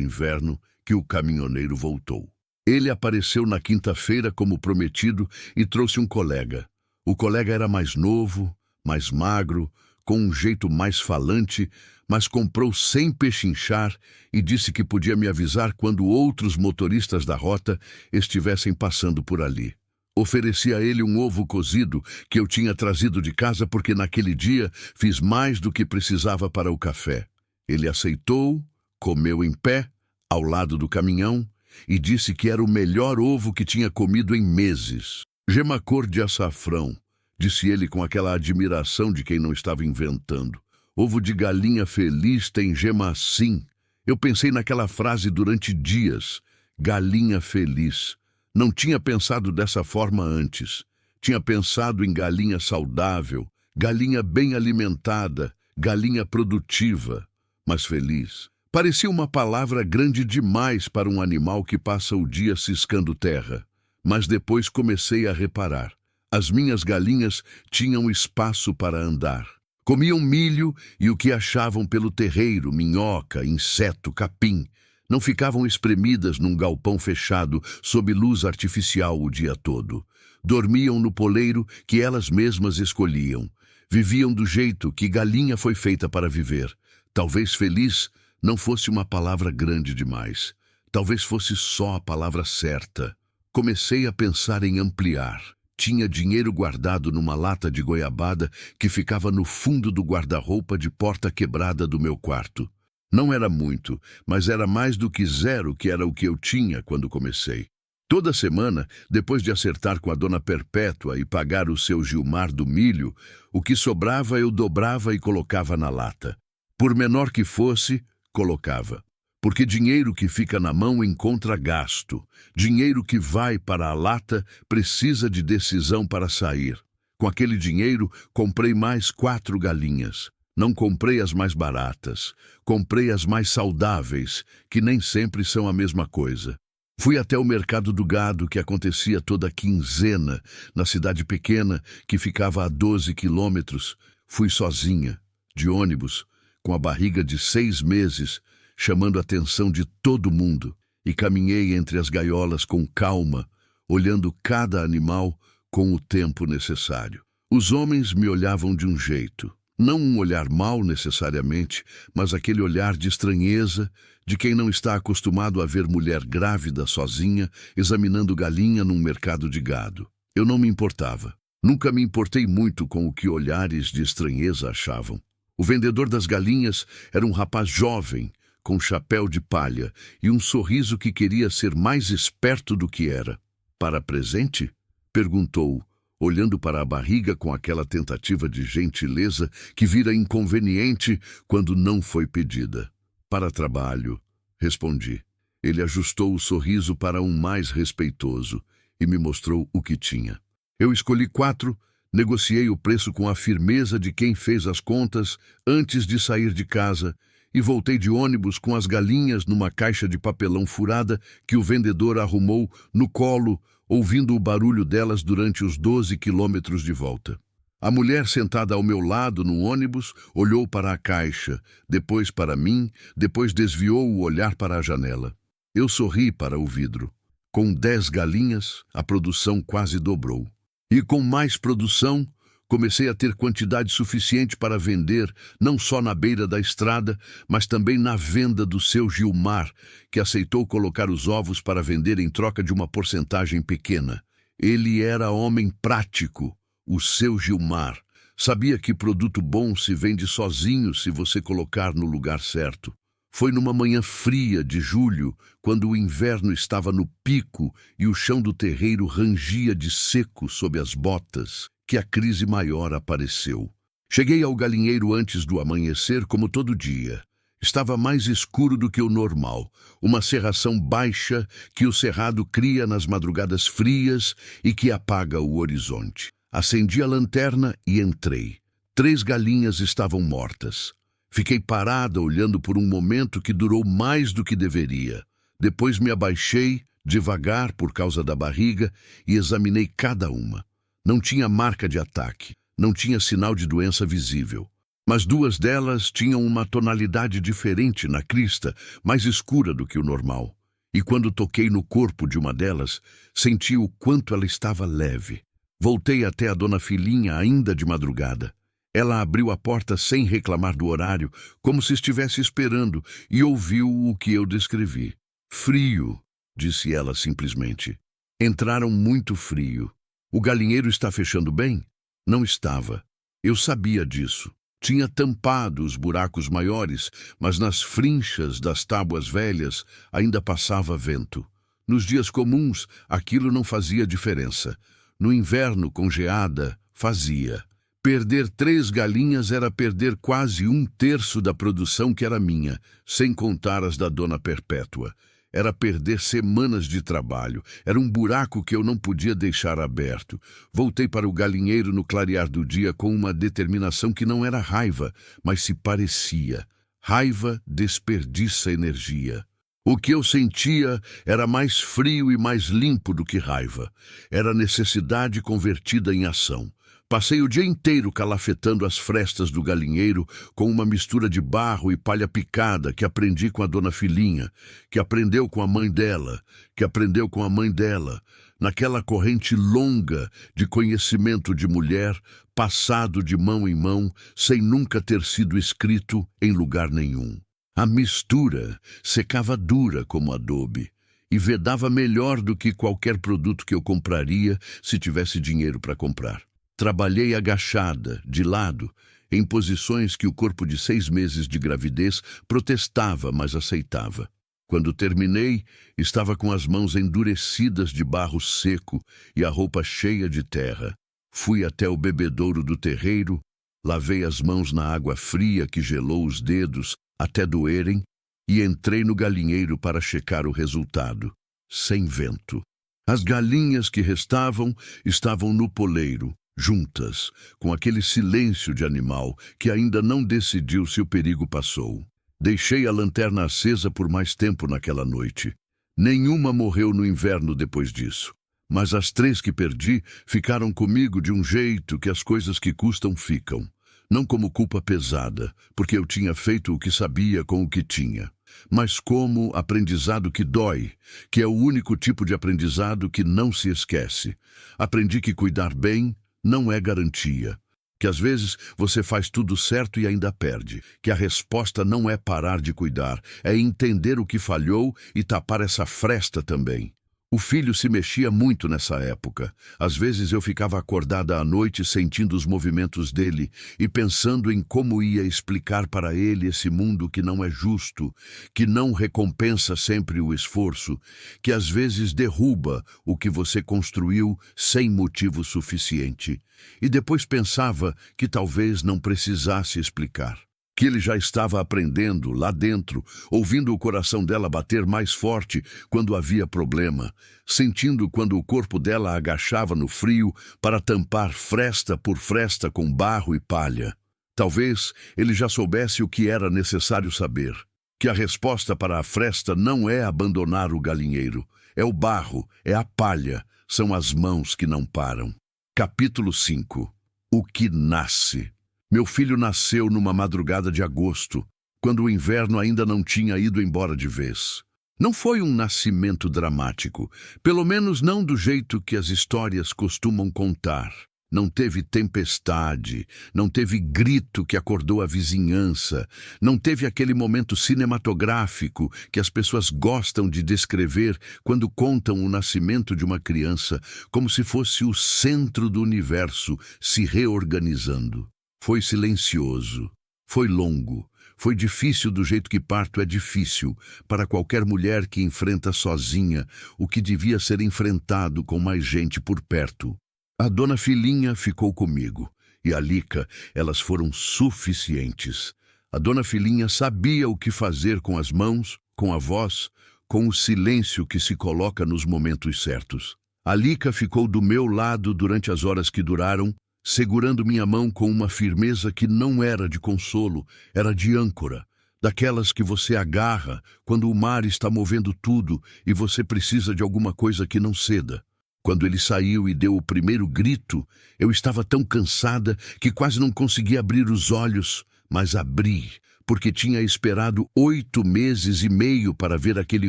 inverno que o caminhoneiro voltou. Ele apareceu na quinta-feira como prometido e trouxe um colega. O colega era mais novo, mais magro, com um jeito mais falante, mas comprou sem pechinchar e disse que podia me avisar quando outros motoristas da rota estivessem passando por ali. Ofereci a ele um ovo cozido que eu tinha trazido de casa porque naquele dia fiz mais do que precisava para o café. Ele aceitou, comeu em pé, ao lado do caminhão, e disse que era o melhor ovo que tinha comido em meses. Gema cor de açafrão, disse ele com aquela admiração de quem não estava inventando. Ovo de galinha feliz tem gema assim. Eu pensei naquela frase durante dias. Galinha feliz. Não tinha pensado dessa forma antes. Tinha pensado em galinha saudável, galinha bem alimentada, galinha produtiva, mas feliz. Parecia uma palavra grande demais para um animal que passa o dia ciscando terra. Mas depois comecei a reparar. As minhas galinhas tinham espaço para andar. Comiam milho e o que achavam pelo terreiro, minhoca, inseto, capim. Não ficavam espremidas num galpão fechado, sob luz artificial o dia todo. Dormiam no poleiro que elas mesmas escolhiam. Viviam do jeito que galinha foi feita para viver. Talvez feliz não fosse uma palavra grande demais. Talvez fosse só a palavra certa. Comecei a pensar em ampliar. Tinha dinheiro guardado numa lata de goiabada que ficava no fundo do guarda-roupa de porta quebrada do meu quarto. Não era muito, mas era mais do que 0, que era o que eu tinha quando comecei. Toda semana, depois de acertar com a dona Perpétua e pagar o seu Gilmar do milho, o que sobrava eu dobrava e colocava na lata. Por menor que fosse, colocava. Porque dinheiro que fica na mão encontra gasto. Dinheiro que vai para a lata precisa de decisão para sair. Com aquele dinheiro, comprei mais 4 galinhas. Não comprei as mais baratas. Comprei as mais saudáveis, que nem sempre são a mesma coisa. Fui até o mercado do gado, que acontecia toda quinzena, na cidade pequena, que ficava a 12 quilômetros. Fui sozinha, de ônibus, com a barriga de 6 meses, chamando a atenção de todo mundo, e caminhei entre as gaiolas com calma, olhando cada animal com o tempo necessário. Os homens me olhavam de um jeito, não um olhar mau necessariamente, mas aquele olhar de estranheza, de quem não está acostumado a ver mulher grávida sozinha, examinando galinha num mercado de gado. Eu não me importava. Nunca me importei muito com o que olhares de estranheza achavam. O vendedor das galinhas era um rapaz jovem, com chapéu de palha e um sorriso que queria ser mais esperto do que era. Para presente? Perguntou, olhando para a barriga com aquela tentativa de gentileza que vira inconveniente quando não foi pedida. Para trabalho, respondi. Ele ajustou o sorriso para um mais respeitoso e me mostrou o que tinha. Eu escolhi 4, negociei o preço com a firmeza de quem fez as contas antes de sair de casa e voltei de ônibus com as galinhas numa caixa de papelão furada que o vendedor arrumou no colo, ouvindo o barulho delas durante os 12 quilômetros de volta. A mulher sentada ao meu lado no ônibus olhou para a caixa, depois para mim, depois desviou o olhar para a janela. Eu sorri para o vidro. Com 10 galinhas, a produção quase dobrou. E com mais produção, comecei a ter quantidade suficiente para vender, não só na beira da estrada, mas também na venda do seu Gilmar, que aceitou colocar os ovos para vender em troca de uma porcentagem pequena. Ele era homem prático, o seu Gilmar. Sabia que produto bom se vende sozinho se você colocar no lugar certo. Foi numa manhã fria de julho, quando o inverno estava no pico e o chão do terreiro rangia de seco sob as botas, que a crise maior apareceu. Cheguei ao galinheiro antes do amanhecer, como todo dia. Estava mais escuro do que o normal, uma cerração baixa que o cerrado cria nas madrugadas frias e que apaga o horizonte. Acendi a lanterna e entrei. 3 galinhas estavam mortas. Fiquei parada olhando por um momento que durou mais do que deveria. Depois me abaixei, devagar por causa da barriga, e examinei cada uma. Não tinha marca de ataque, não tinha sinal de doença visível. Mas 2 delas tinham uma tonalidade diferente na crista, mais escura do que o normal. E quando toquei no corpo de uma delas, senti o quanto ela estava leve. Voltei até a dona Filhinha ainda de madrugada. Ela abriu a porta sem reclamar do horário, como se estivesse esperando, e ouviu o que eu descrevi. Frio, disse ela simplesmente. Entraram muito frio. O galinheiro está fechando bem? Não estava. Eu sabia disso. Tinha tampado os buracos maiores, mas nas frinchas das tábuas velhas ainda passava vento. Nos dias comuns, aquilo não fazia diferença. No inverno, com geada, fazia. Perder 3 galinhas era perder quase 1/3 da produção que era minha, sem contar as da Dona Perpétua. Era perder semanas de trabalho. Era um buraco que eu não podia deixar aberto. Voltei para o galinheiro no clarear do dia com uma determinação que não era raiva, mas se parecia. Raiva desperdiça energia. O que eu sentia era mais frio e mais limpo do que raiva. Era necessidade convertida em ação. Passei o dia inteiro calafetando as frestas do galinheiro com uma mistura de barro e palha picada que aprendi com a Dona Filhinha, que aprendeu com a mãe dela, que aprendeu com a mãe dela, naquela corrente longa de conhecimento de mulher, passado de mão em mão, sem nunca ter sido escrito em lugar nenhum. A mistura secava dura como adobe e vedava melhor do que qualquer produto que eu compraria se tivesse dinheiro para comprar. Trabalhei agachada, de lado, em posições que o corpo de 6 meses de gravidez protestava, mas aceitava. Quando terminei, estava com as mãos endurecidas de barro seco e a roupa cheia de terra. Fui até o bebedouro do terreiro, lavei as mãos na água fria que gelou os dedos até doerem e entrei no galinheiro para checar o resultado. Sem vento. As galinhas que restavam estavam no poleiro, juntas, com aquele silêncio de animal que ainda não decidiu se o perigo passou. Deixei a lanterna acesa por mais tempo naquela noite. Nenhuma morreu no inverno depois disso. Mas as 3 que perdi ficaram comigo de um jeito que as coisas que custam ficam. Não como culpa pesada, porque eu tinha feito o que sabia com o que tinha, mas como aprendizado que dói, que é o único tipo de aprendizado que não se esquece. Aprendi que cuidar bem não é garantia, que às vezes você faz tudo certo e ainda perde, que a resposta não é parar de cuidar, é entender o que falhou e tapar essa fresta também. O filho se mexia muito nessa época. Às vezes eu ficava acordada à noite sentindo os movimentos dele e pensando em como ia explicar para ele esse mundo que não é justo, que não recompensa sempre o esforço, que às vezes derruba o que você construiu sem motivo suficiente. E depois pensava que talvez não precisasse explicar. Que ele já estava aprendendo lá dentro, ouvindo o coração dela bater mais forte quando havia problema, sentindo quando o corpo dela agachava no frio para tampar fresta por fresta com barro e palha. Talvez ele já soubesse o que era necessário saber, que a resposta para a fresta não é abandonar o galinheiro, é o barro, é a palha, são as mãos que não param. Capítulo 5. O que nasce. Meu filho nasceu numa madrugada de agosto, quando o inverno ainda não tinha ido embora de vez. Não foi um nascimento dramático, pelo menos não do jeito que as histórias costumam contar. Não teve tempestade, não teve grito que acordou a vizinhança, não teve aquele momento cinematográfico que as pessoas gostam de descrever quando contam o nascimento de uma criança como se fosse o centro do universo se reorganizando. Foi silencioso, foi longo, foi difícil do jeito que parto é difícil para qualquer mulher que enfrenta sozinha o que devia ser enfrentado com mais gente por perto. A dona Filinha ficou comigo, e a Lica, elas foram suficientes. A dona Filinha sabia o que fazer com as mãos, com a voz, com o silêncio que se coloca nos momentos certos. A Lica ficou do meu lado durante as horas que duraram, segurando minha mão com uma firmeza que não era de consolo, era de âncora, daquelas que você agarra quando o mar está movendo tudo e você precisa de alguma coisa que não ceda. Quando ele saiu e deu o primeiro grito, eu estava tão cansada que quase não conseguia abrir os olhos, mas abri, porque tinha esperado 8 meses e meio para ver aquele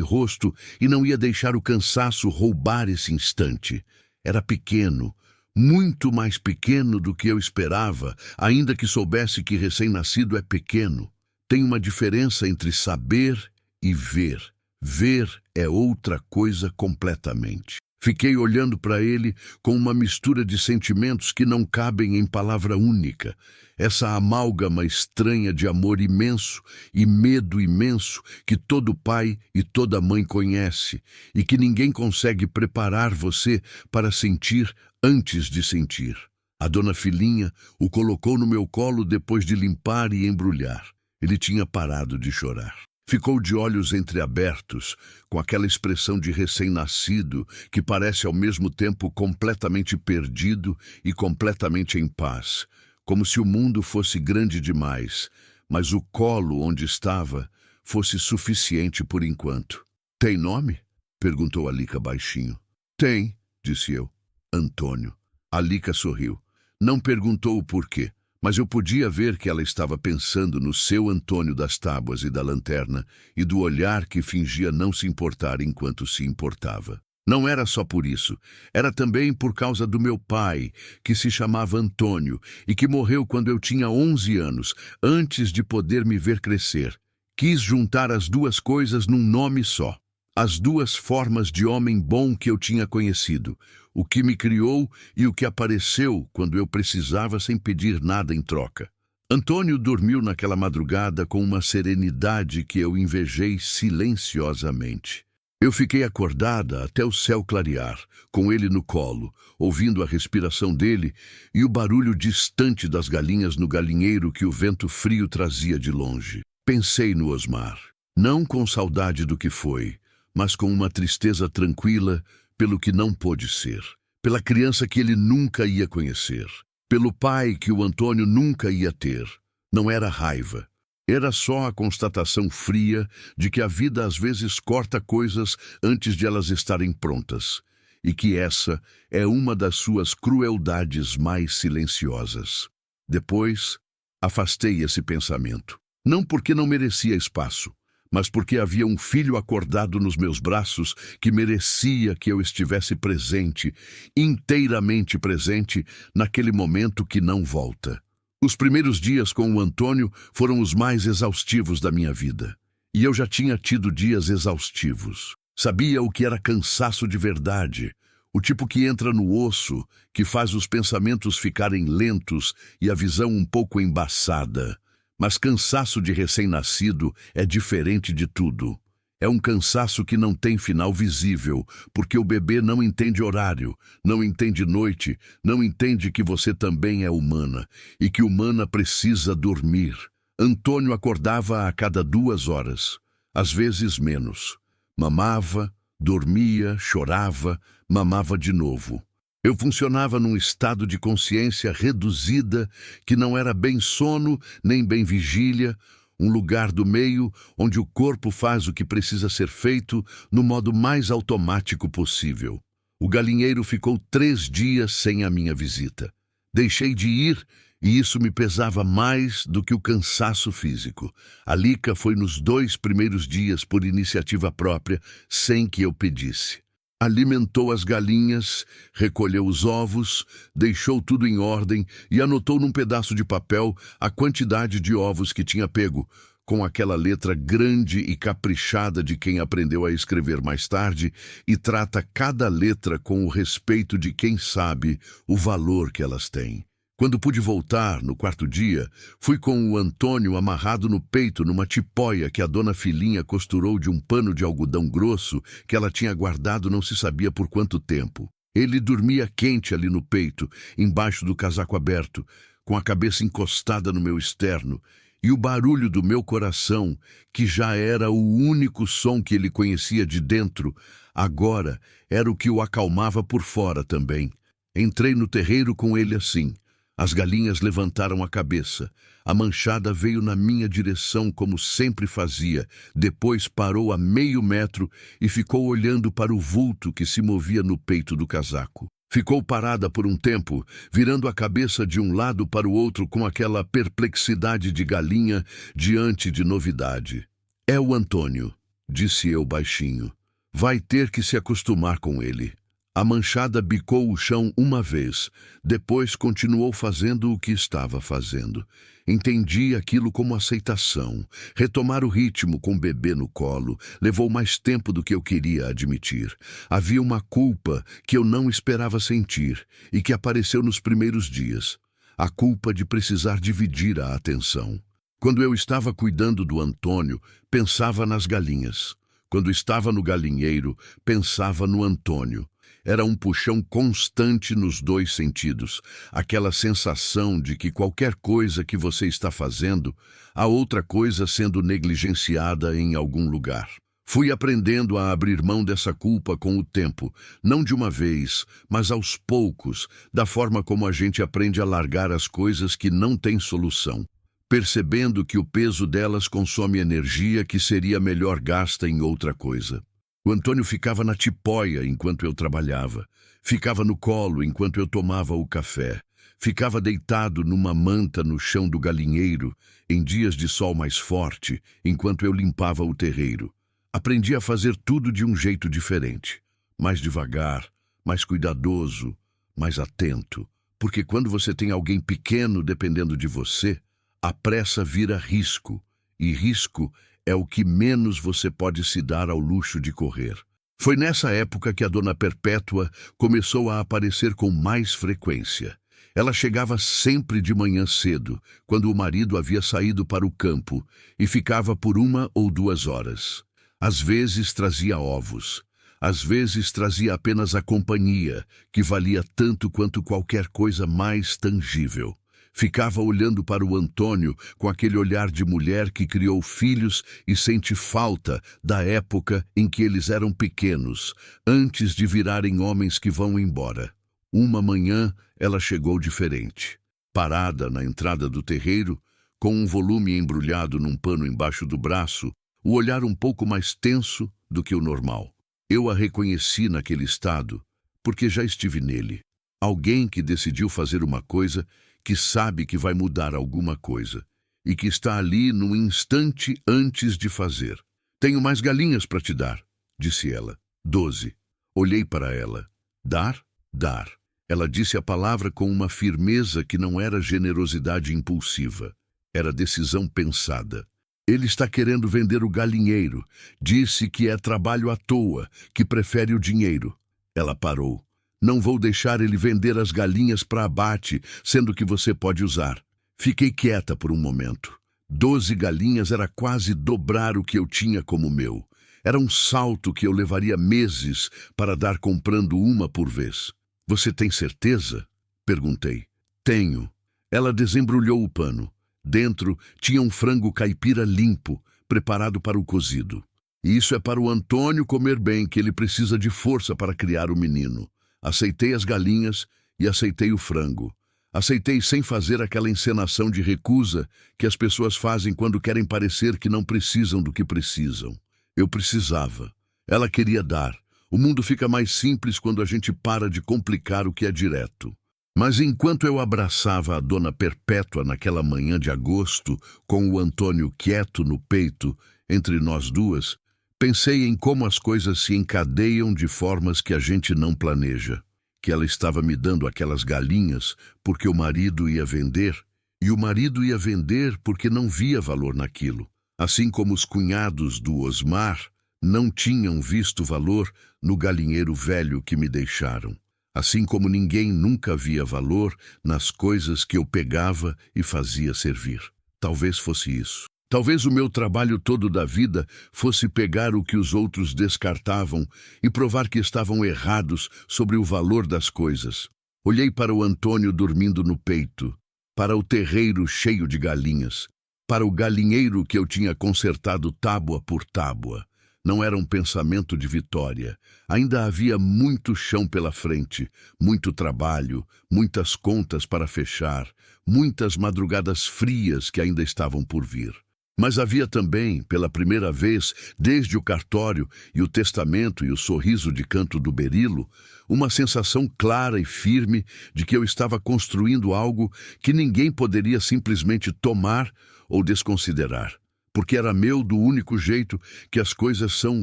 rosto e não ia deixar o cansaço roubar esse instante. Era pequeno, muito mais pequeno do que eu esperava, ainda que soubesse que recém-nascido é pequeno. Tem uma diferença entre saber e ver. Ver é outra coisa completamente. Fiquei olhando para ele com uma mistura de sentimentos que não cabem em palavra única. Essa amálgama estranha de amor imenso e medo imenso que todo pai e toda mãe conhece e que ninguém consegue preparar você para sentir antes de sentir. A dona Filinha o colocou no meu colo depois de limpar e embrulhar. Ele tinha parado de chorar. Ficou de olhos entreabertos, com aquela expressão de recém-nascido que parece ao mesmo tempo completamente perdido e completamente em paz, como se o mundo fosse grande demais, mas o colo onde estava fosse suficiente por enquanto. "Tem nome?" perguntou a Lica baixinho. "Tem", disse eu. "Antônio." A Lica sorriu. Não perguntou o porquê, mas eu podia ver que ela estava pensando no seu Antônio das tábuas e da lanterna e do olhar que fingia não se importar enquanto se importava. Não era só por isso, era também por causa do meu pai, que se chamava Antônio e que morreu quando eu tinha 11 anos, antes de poder me ver crescer. Quis juntar as duas coisas num nome só. As duas formas de homem bom que eu tinha conhecido, o que me criou e o que apareceu quando eu precisava sem pedir nada em troca. Antônio dormiu naquela madrugada com uma serenidade que eu invejei silenciosamente. Eu fiquei acordada até o céu clarear, com ele no colo, ouvindo a respiração dele e o barulho distante das galinhas no galinheiro que o vento frio trazia de longe. Pensei no Osmar, não com saudade do que foi, mas com uma tristeza tranquila pelo que não pôde ser, pela criança que ele nunca ia conhecer, pelo pai que o Antônio nunca ia ter. Não era raiva, era só a constatação fria de que a vida às vezes corta coisas antes de elas estarem prontas, e que essa é uma das suas crueldades mais silenciosas. Depois, afastei esse pensamento, não porque não merecia espaço, mas porque havia um filho acordado nos meus braços que merecia que eu estivesse presente, inteiramente presente, naquele momento que não volta. Os primeiros dias com o Antônio foram os mais exaustivos da minha vida. E eu já tinha tido dias exaustivos. Sabia o que era cansaço de verdade, o tipo que entra no osso, que faz os pensamentos ficarem lentos e a visão um pouco embaçada. Mas cansaço de recém-nascido é diferente de tudo. É um cansaço que não tem final visível, porque o bebê não entende horário, não entende noite, não entende que você também é humana e que humana precisa dormir. Antônio acordava a cada 2 horas, às vezes menos. Mamava, dormia, chorava, mamava de novo. Eu funcionava num estado de consciência reduzida que não era bem sono nem bem vigília, um lugar do meio onde o corpo faz o que precisa ser feito no modo mais automático possível. O galinheiro ficou 3 dias sem a minha visita. Deixei de ir E isso me pesava mais do que o cansaço físico. A Lica foi nos 2 primeiros dias por iniciativa própria, sem que eu pedisse. Alimentou as galinhas, recolheu os ovos, deixou tudo em ordem e anotou num pedaço de papel a quantidade de ovos que tinha pego, com aquela letra grande e caprichada de quem aprendeu a escrever mais tarde e trata cada letra com o respeito de quem sabe o valor que elas têm. Quando pude voltar, no 4º dia, fui com o Antônio amarrado no peito numa tipóia que a dona Filinha costurou de um pano de algodão grosso que ela tinha guardado não se sabia por quanto tempo. Ele dormia quente ali no peito, embaixo do casaco aberto, com a cabeça encostada no meu externo, e o barulho do meu coração, que já era o único som que ele conhecia de dentro, agora era o que o acalmava por fora também. Entrei no terreiro com ele assim. As galinhas levantaram a cabeça. A manchada veio na minha direção como sempre fazia. Depois parou a meio metro e ficou olhando para o vulto que se movia no peito do casaco. Ficou parada por um tempo, virando a cabeça de um lado para o outro com aquela perplexidade de galinha diante de novidade. É o Antônio, disse eu baixinho. Vai ter que se acostumar com ele. A manchada bicou o chão uma vez, depois continuou fazendo o que estava fazendo. Entendi aquilo como aceitação. Retomar o ritmo com o bebê no colo levou mais tempo do que eu queria admitir. Havia uma culpa que eu não esperava sentir e que apareceu nos primeiros dias. A culpa de precisar dividir a atenção. Quando eu estava cuidando do Antônio, pensava nas galinhas. Quando estava no galinheiro, pensava no Antônio. Era um puxão constante nos 2 sentidos, aquela sensação de que qualquer coisa que você está fazendo, há outra coisa sendo negligenciada em algum lugar. Fui aprendendo a abrir mão dessa culpa com o tempo, não de uma vez, mas aos poucos, da forma como a gente aprende a largar as coisas que não têm solução, percebendo que o peso delas consome energia que seria melhor gasta em outra coisa. O Antônio ficava na tipóia enquanto eu trabalhava, ficava no colo enquanto eu tomava o café, ficava deitado numa manta no chão do galinheiro, em dias de sol mais forte, enquanto eu limpava o terreiro. Aprendi a fazer tudo de um jeito diferente, mais devagar, mais cuidadoso, mais atento, porque quando você tem alguém pequeno dependendo de você, a pressa vira risco, e risco é o que menos você pode se dar ao luxo de correr. Foi nessa época que a Dona Perpétua começou a aparecer com mais frequência. Ela chegava sempre de manhã cedo, quando o marido havia saído para o campo, e ficava por 1 ou 2 horas. Às vezes trazia ovos, às vezes trazia apenas a companhia, que valia tanto quanto qualquer coisa mais tangível. Ficava olhando para o Antônio com aquele olhar de mulher que criou filhos e sente falta da época em que eles eram pequenos, antes de virarem homens que vão embora. Uma manhã, ela chegou diferente. Parada na entrada do terreiro, com um volume embrulhado num pano embaixo do braço, o olhar um pouco mais tenso do que o normal. Eu a reconheci naquele estado, porque já estive nele. Alguém que decidiu fazer uma coisa que sabe que vai mudar alguma coisa e que está ali no instante antes de fazer. Tenho mais galinhas para te dar, disse ela. 12. Olhei para ela. Dar? Dar. Ela disse a palavra com uma firmeza que não era generosidade impulsiva. Era decisão pensada. Ele está querendo vender o galinheiro. Disse que é trabalho à toa, que prefere o dinheiro. Ela parou. Não vou deixar ele vender as galinhas para abate, sendo que você pode usar. Fiquei quieta por um momento. 12 galinhas era quase dobrar o que eu tinha como meu. Era um salto que eu levaria meses para dar comprando uma por vez. Você tem certeza? Perguntei. Tenho. Ela desembrulhou o pano. Dentro tinha um frango caipira limpo, preparado para o cozido. E isso é para o Antônio comer bem, que ele precisa de força para criar o menino. Aceitei as galinhas e aceitei o frango. Aceitei sem fazer aquela encenação de recusa que as pessoas fazem quando querem parecer que não precisam do que precisam. Eu precisava. Ela queria dar. O mundo fica mais simples quando a gente para de complicar o que é direto. Mas enquanto eu abraçava a Dona Perpétua naquela manhã de agosto, com o Antônio quieto no peito, entre nós duas, pensei em como as coisas se encadeiam de formas que a gente não planeja. Que ela estava me dando aquelas galinhas porque o marido ia vender, e o marido ia vender porque não via valor naquilo. Assim como os cunhados do Osmar não tinham visto valor no galinheiro velho que me deixaram. Assim como ninguém nunca via valor nas coisas que eu pegava e fazia servir. Talvez fosse isso. Talvez o meu trabalho todo da vida fosse pegar o que os outros descartavam e provar que estavam errados sobre o valor das coisas. Olhei para o Antônio dormindo no peito, para o terreiro cheio de galinhas, para o galinheiro que eu tinha consertado tábua por tábua. Não era um pensamento de vitória. Ainda havia muito chão pela frente, muito trabalho, muitas contas para fechar, muitas madrugadas frias que ainda estavam por vir. Mas havia também, pela primeira vez, desde o cartório e o testamento e o sorriso de canto do berilo, uma sensação clara e firme de que eu estava construindo algo que ninguém poderia simplesmente tomar ou desconsiderar. Porque era meu do único jeito que as coisas são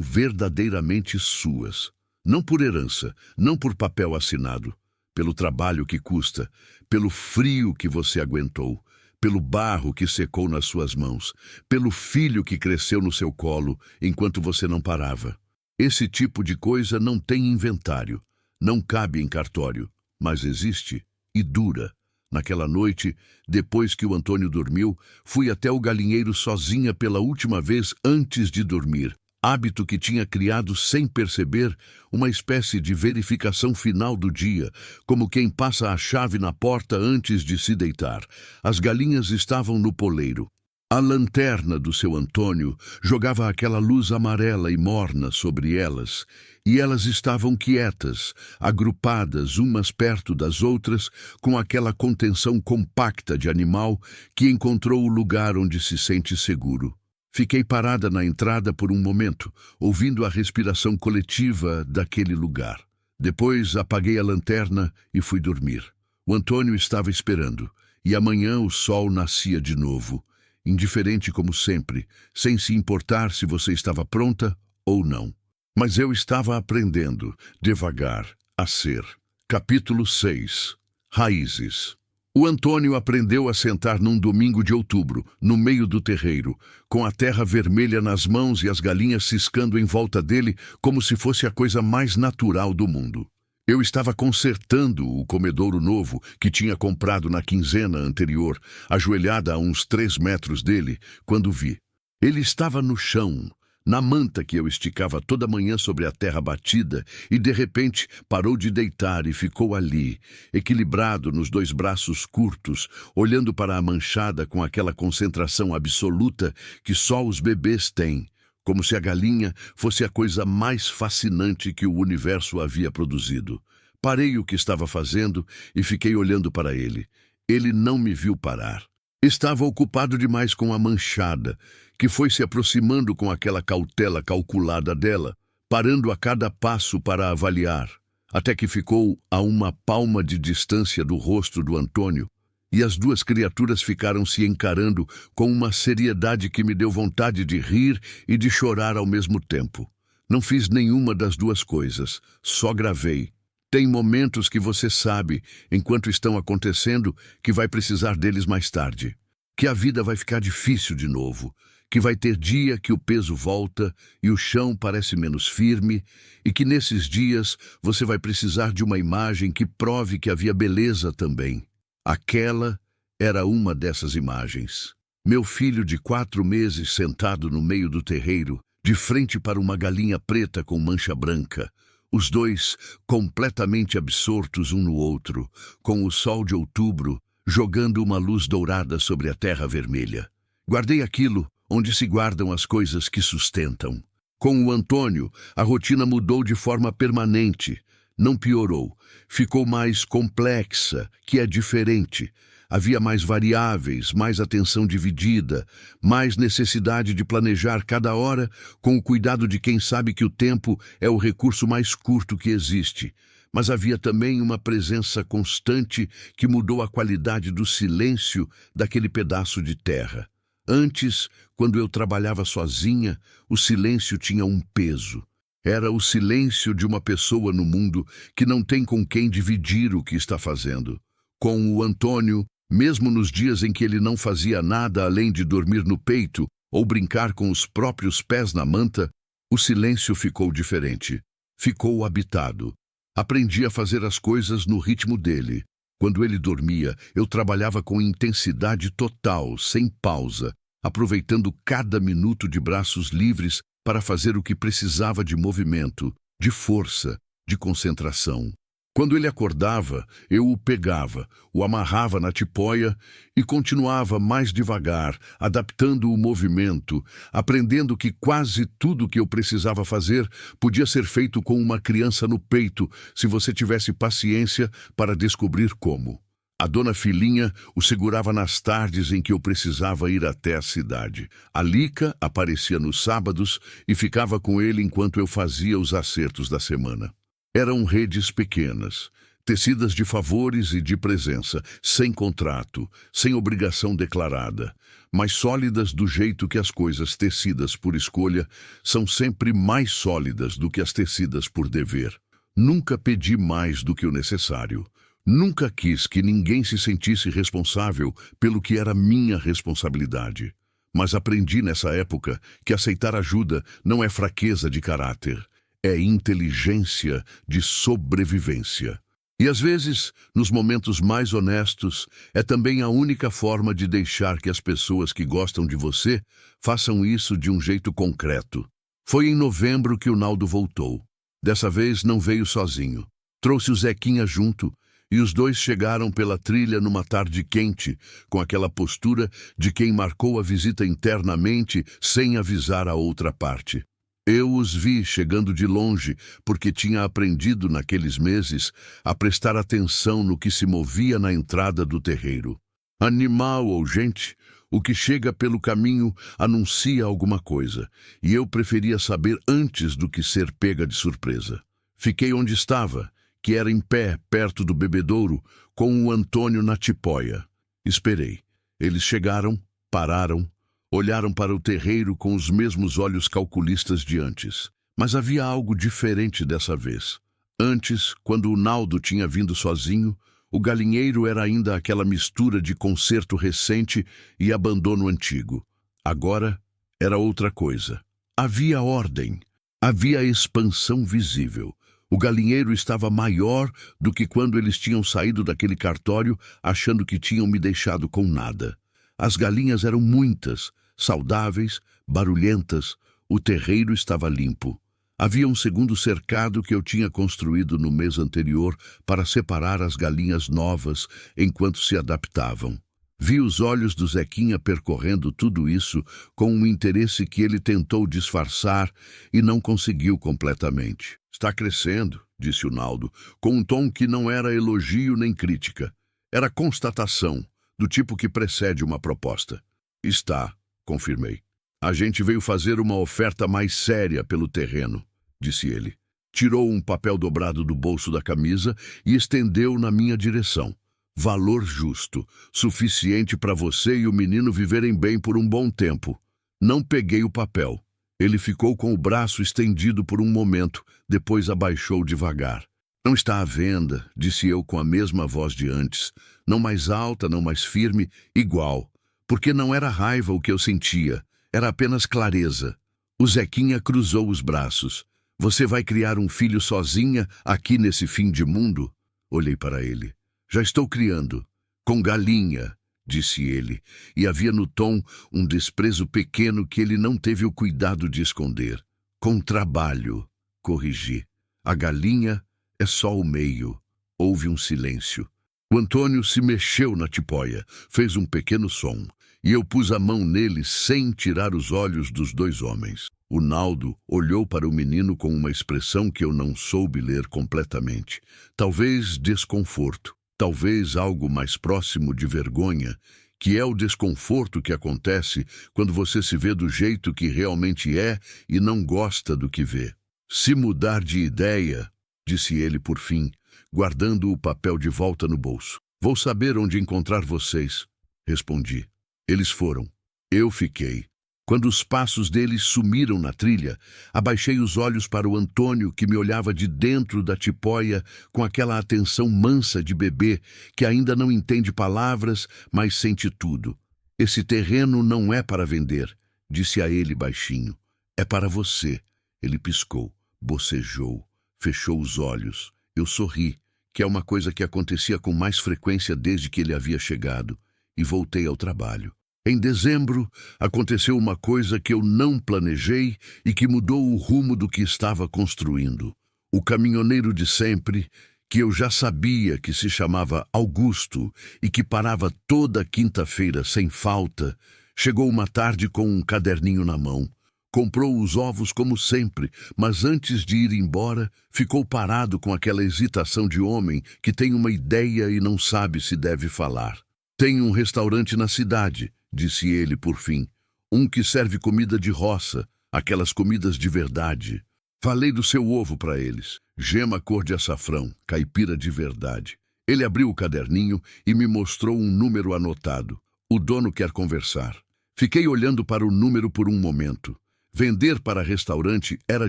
verdadeiramente suas. Não por herança, não por papel assinado, pelo trabalho que custa, pelo frio que você aguentou, pelo barro que secou nas suas mãos, pelo filho que cresceu no seu colo enquanto você não parava. Esse tipo de coisa não tem inventário, não cabe em cartório, mas existe e dura. Naquela noite, depois que o Antônio dormiu, fui até o galinheiro sozinha pela última vez antes de dormir. Hábito que tinha criado sem perceber, uma espécie de verificação final do dia, como quem passa a chave na porta antes de se deitar. As galinhas estavam no poleiro. A lanterna do seu Antônio jogava aquela luz amarela e morna sobre elas, e elas estavam quietas, agrupadas umas perto das outras, com aquela contenção compacta de animal que encontrou o lugar onde se sente seguro. Fiquei parada na entrada por um momento, ouvindo a respiração coletiva daquele lugar. Depois apaguei a lanterna e fui dormir. O Antônio estava esperando, e amanhã o sol nascia de novo. Indiferente como sempre, sem se importar se você estava pronta ou não. Mas eu estava aprendendo, devagar, a ser. Capítulo 6. Raízes. O Antônio aprendeu a sentar num domingo de outubro, no meio do terreiro, com a terra vermelha nas mãos e as galinhas ciscando em volta dele como se fosse a coisa mais natural do mundo. Eu estava consertando o comedouro novo que tinha comprado na quinzena anterior, ajoelhada a uns 3 metros dele, quando vi. Ele estava no chão, na manta que eu esticava toda manhã sobre a terra batida, e de repente parou de deitar e ficou ali, equilibrado nos 2 braços curtos, olhando para a manchada com aquela concentração absoluta que só os bebês têm. Como se a galinha fosse a coisa mais fascinante que o universo havia produzido. Parei o que estava fazendo e fiquei olhando para ele. Ele não me viu parar. Estava ocupado demais com a manchada, que foi se aproximando com aquela cautela calculada dela, parando a cada passo para avaliar, até que ficou a uma palma de distância do rosto do Antônio, e as 2 criaturas ficaram se encarando com uma seriedade que me deu vontade de rir e de chorar ao mesmo tempo. Não fiz nenhuma das 2 coisas, só gravei. Tem momentos que você sabe, enquanto estão acontecendo, que vai precisar deles mais tarde. Que a vida vai ficar difícil de novo. Que vai ter dia que o peso volta e o chão parece menos firme, e que nesses dias você vai precisar de uma imagem que prove que havia beleza também. Aquela era uma dessas imagens. Meu filho de 4 meses sentado no meio do terreiro, de frente para uma galinha preta com mancha branca, os 2 completamente absortos um no outro, com o sol de outubro jogando uma luz dourada sobre a terra vermelha. Guardei aquilo onde se guardam as coisas que sustentam. Com o Antônio, a rotina mudou de forma permanente. Não piorou, ficou mais complexa, que é diferente. Havia mais variáveis, mais atenção dividida, mais necessidade de planejar cada hora com o cuidado de quem sabe que o tempo é o recurso mais curto que existe. Mas havia também uma presença constante que mudou a qualidade do silêncio daquele pedaço de terra. Antes, quando eu trabalhava sozinha, o silêncio tinha um peso. Era o silêncio de uma pessoa no mundo que não tem com quem dividir o que está fazendo. Com o Antônio, mesmo nos dias em que ele não fazia nada além de dormir no peito ou brincar com os próprios pés na manta, o silêncio ficou diferente. Ficou habitado. Aprendi a fazer as coisas no ritmo dele. Quando ele dormia, eu trabalhava com intensidade total, sem pausa, aproveitando cada minuto de braços livres para fazer o que precisava de movimento, de força, de concentração. Quando ele acordava, eu o pegava, o amarrava na tipóia e continuava mais devagar, adaptando o movimento, aprendendo que quase tudo que eu precisava fazer podia ser feito com uma criança no peito, se você tivesse paciência para descobrir como. A dona Filinha o segurava nas tardes em que eu precisava ir até a cidade. A Lica aparecia nos sábados e ficava com ele enquanto eu fazia os acertos da semana. Eram redes pequenas, tecidas de favores e de presença, sem contrato, sem obrigação declarada, mas sólidas do jeito que as coisas tecidas por escolha são sempre mais sólidas do que as tecidas por dever. Nunca pedi mais do que o necessário. Nunca quis que ninguém se sentisse responsável pelo que era minha responsabilidade. Mas aprendi nessa época que aceitar ajuda não é fraqueza de caráter. É inteligência de sobrevivência. E às vezes, nos momentos mais honestos, é também a única forma de deixar que as pessoas que gostam de você façam isso de um jeito concreto. Foi em novembro que o Naldo voltou. Dessa vez não veio sozinho. Trouxe o Zequinha junto e os dois chegaram pela trilha numa tarde quente, com aquela postura de quem marcou a visita internamente sem avisar a outra parte. Eu os vi chegando de longe, porque tinha aprendido naqueles meses a prestar atenção no que se movia na entrada do terreiro. Animal ou gente, o que chega pelo caminho anuncia alguma coisa, e eu preferia saber antes do que ser pega de surpresa. Fiquei onde estava, que era em pé, perto do bebedouro, com o Antônio na tipóia. Esperei. Eles chegaram, pararam, olharam para o terreiro com os mesmos olhos calculistas de antes. Mas havia algo diferente dessa vez. Antes, quando o Naldo tinha vindo sozinho, o galinheiro era ainda aquela mistura de conserto recente e abandono antigo. Agora era outra coisa. Havia ordem. Havia expansão visível. O galinheiro estava maior do que quando eles tinham saído daquele cartório achando que tinham me deixado com nada. As galinhas eram muitas, saudáveis, barulhentas, o terreiro estava limpo. Havia um segundo cercado que eu tinha construído no mês anterior para separar as galinhas novas enquanto se adaptavam. Vi os olhos do Zequinha percorrendo tudo isso com um interesse que ele tentou disfarçar e não conseguiu completamente. Está crescendo, disse o Naldo, com um tom que não era elogio nem crítica. Era constatação, do tipo que precede uma proposta. Está, confirmei. A gente veio fazer uma oferta mais séria pelo terreno, disse ele. Tirou um papel dobrado do bolso da camisa e estendeu na minha direção. Valor justo, suficiente para você e o menino viverem bem por um bom tempo. Não peguei o papel. Ele ficou com o braço estendido por um momento, depois abaixou devagar. Não está à venda, disse eu com a mesma voz de antes. Não mais alta, não mais firme, igual. Porque não era raiva o que eu sentia, era apenas clareza. O Zequinha cruzou os braços. Você vai criar um filho sozinha aqui nesse fim de mundo? Olhei para ele. Já estou criando. Com galinha, disse ele, e havia no tom um desprezo pequeno que ele não teve o cuidado de esconder. Com trabalho, corrigi. A galinha é só o meio. Houve um silêncio. O Antônio se mexeu na tipóia, fez um pequeno som, e eu pus a mão nele sem tirar os olhos dos dois homens. O Naldo olhou para o menino com uma expressão que eu não soube ler completamente. Talvez desconforto. Talvez algo mais próximo de vergonha, que é o desconforto que acontece quando você se vê do jeito que realmente é e não gosta do que vê. Se mudar de ideia, disse ele por fim, guardando o papel de volta no bolso. Vou saber onde encontrar vocês, respondi. Eles foram. Eu fiquei. Quando os passos deles sumiram na trilha, abaixei os olhos para o Antônio, que me olhava de dentro da tipóia com aquela atenção mansa de bebê que ainda não entende palavras, mas sente tudo. Esse terreno não é para vender, disse a ele baixinho. É para você. Ele piscou, bocejou, fechou os olhos. Eu sorri, que é uma coisa que acontecia com mais frequência desde que ele havia chegado, e voltei ao trabalho. Em dezembro, aconteceu uma coisa que eu não planejei e que mudou o rumo do que estava construindo. O caminhoneiro de sempre, que eu já sabia que se chamava Augusto e que parava toda quinta-feira sem falta, chegou uma tarde com um caderninho na mão. Comprou os ovos como sempre, mas antes de ir embora, ficou parado com aquela hesitação de homem que tem uma ideia e não sabe se deve falar. Tem um restaurante na cidade, disse ele por fim. Um que serve comida de roça, aquelas comidas de verdade. Falei do seu ovo para eles. Gema cor de açafrão, caipira de verdade. Ele abriu o caderninho e me mostrou um número anotado. O dono quer conversar. Fiquei olhando para o número por um momento. Vender para restaurante era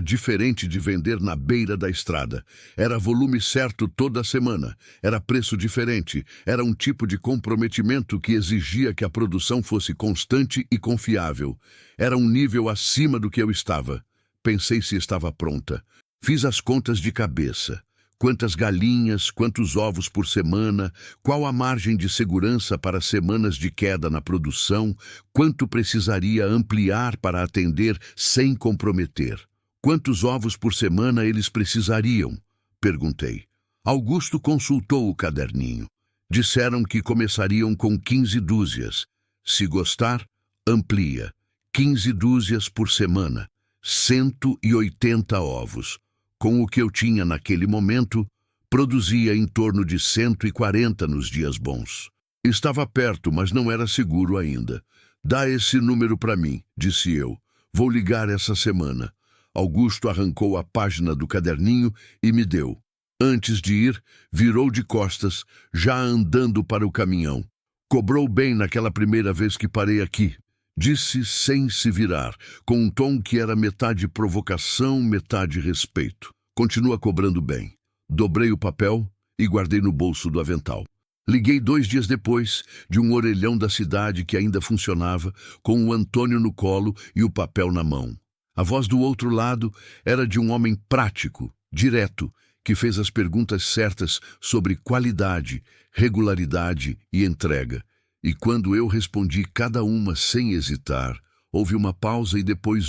diferente de vender na beira da estrada. Era volume certo toda semana, era preço diferente, era um tipo de comprometimento que exigia que a produção fosse constante e confiável. Era um nível acima do que eu estava. Pensei se estava pronta. Fiz as contas de cabeça. Quantas galinhas, quantos ovos por semana, qual a margem de segurança para semanas de queda na produção, quanto precisaria ampliar para atender sem comprometer. Quantos ovos por semana eles precisariam? Perguntei. Augusto consultou o caderninho. Disseram que começariam com 15 dúzias. Se gostar, amplia. 15 dúzias por semana. 180 ovos. Com o que eu tinha naquele momento, produzia em torno de 140 nos dias bons. Estava perto, mas não era seguro ainda. Dá esse número para mim, disse eu. Vou ligar essa semana. Augusto arrancou a página do caderninho e me deu. Antes de ir, virou de costas, já andando para o caminhão. Cobrou bem naquela primeira vez que parei aqui. Disse sem se virar, com um tom que era metade provocação, metade respeito. Continua cobrando bem. Dobrei o papel e guardei no bolso do avental. Liguei 2 dias depois, de um orelhão da cidade que ainda funcionava, com o Antônio no colo e o papel na mão. A voz do outro lado era de um homem prático, direto, que fez as perguntas certas sobre qualidade, regularidade e entrega. E quando eu respondi cada uma sem hesitar, houve uma pausa e depois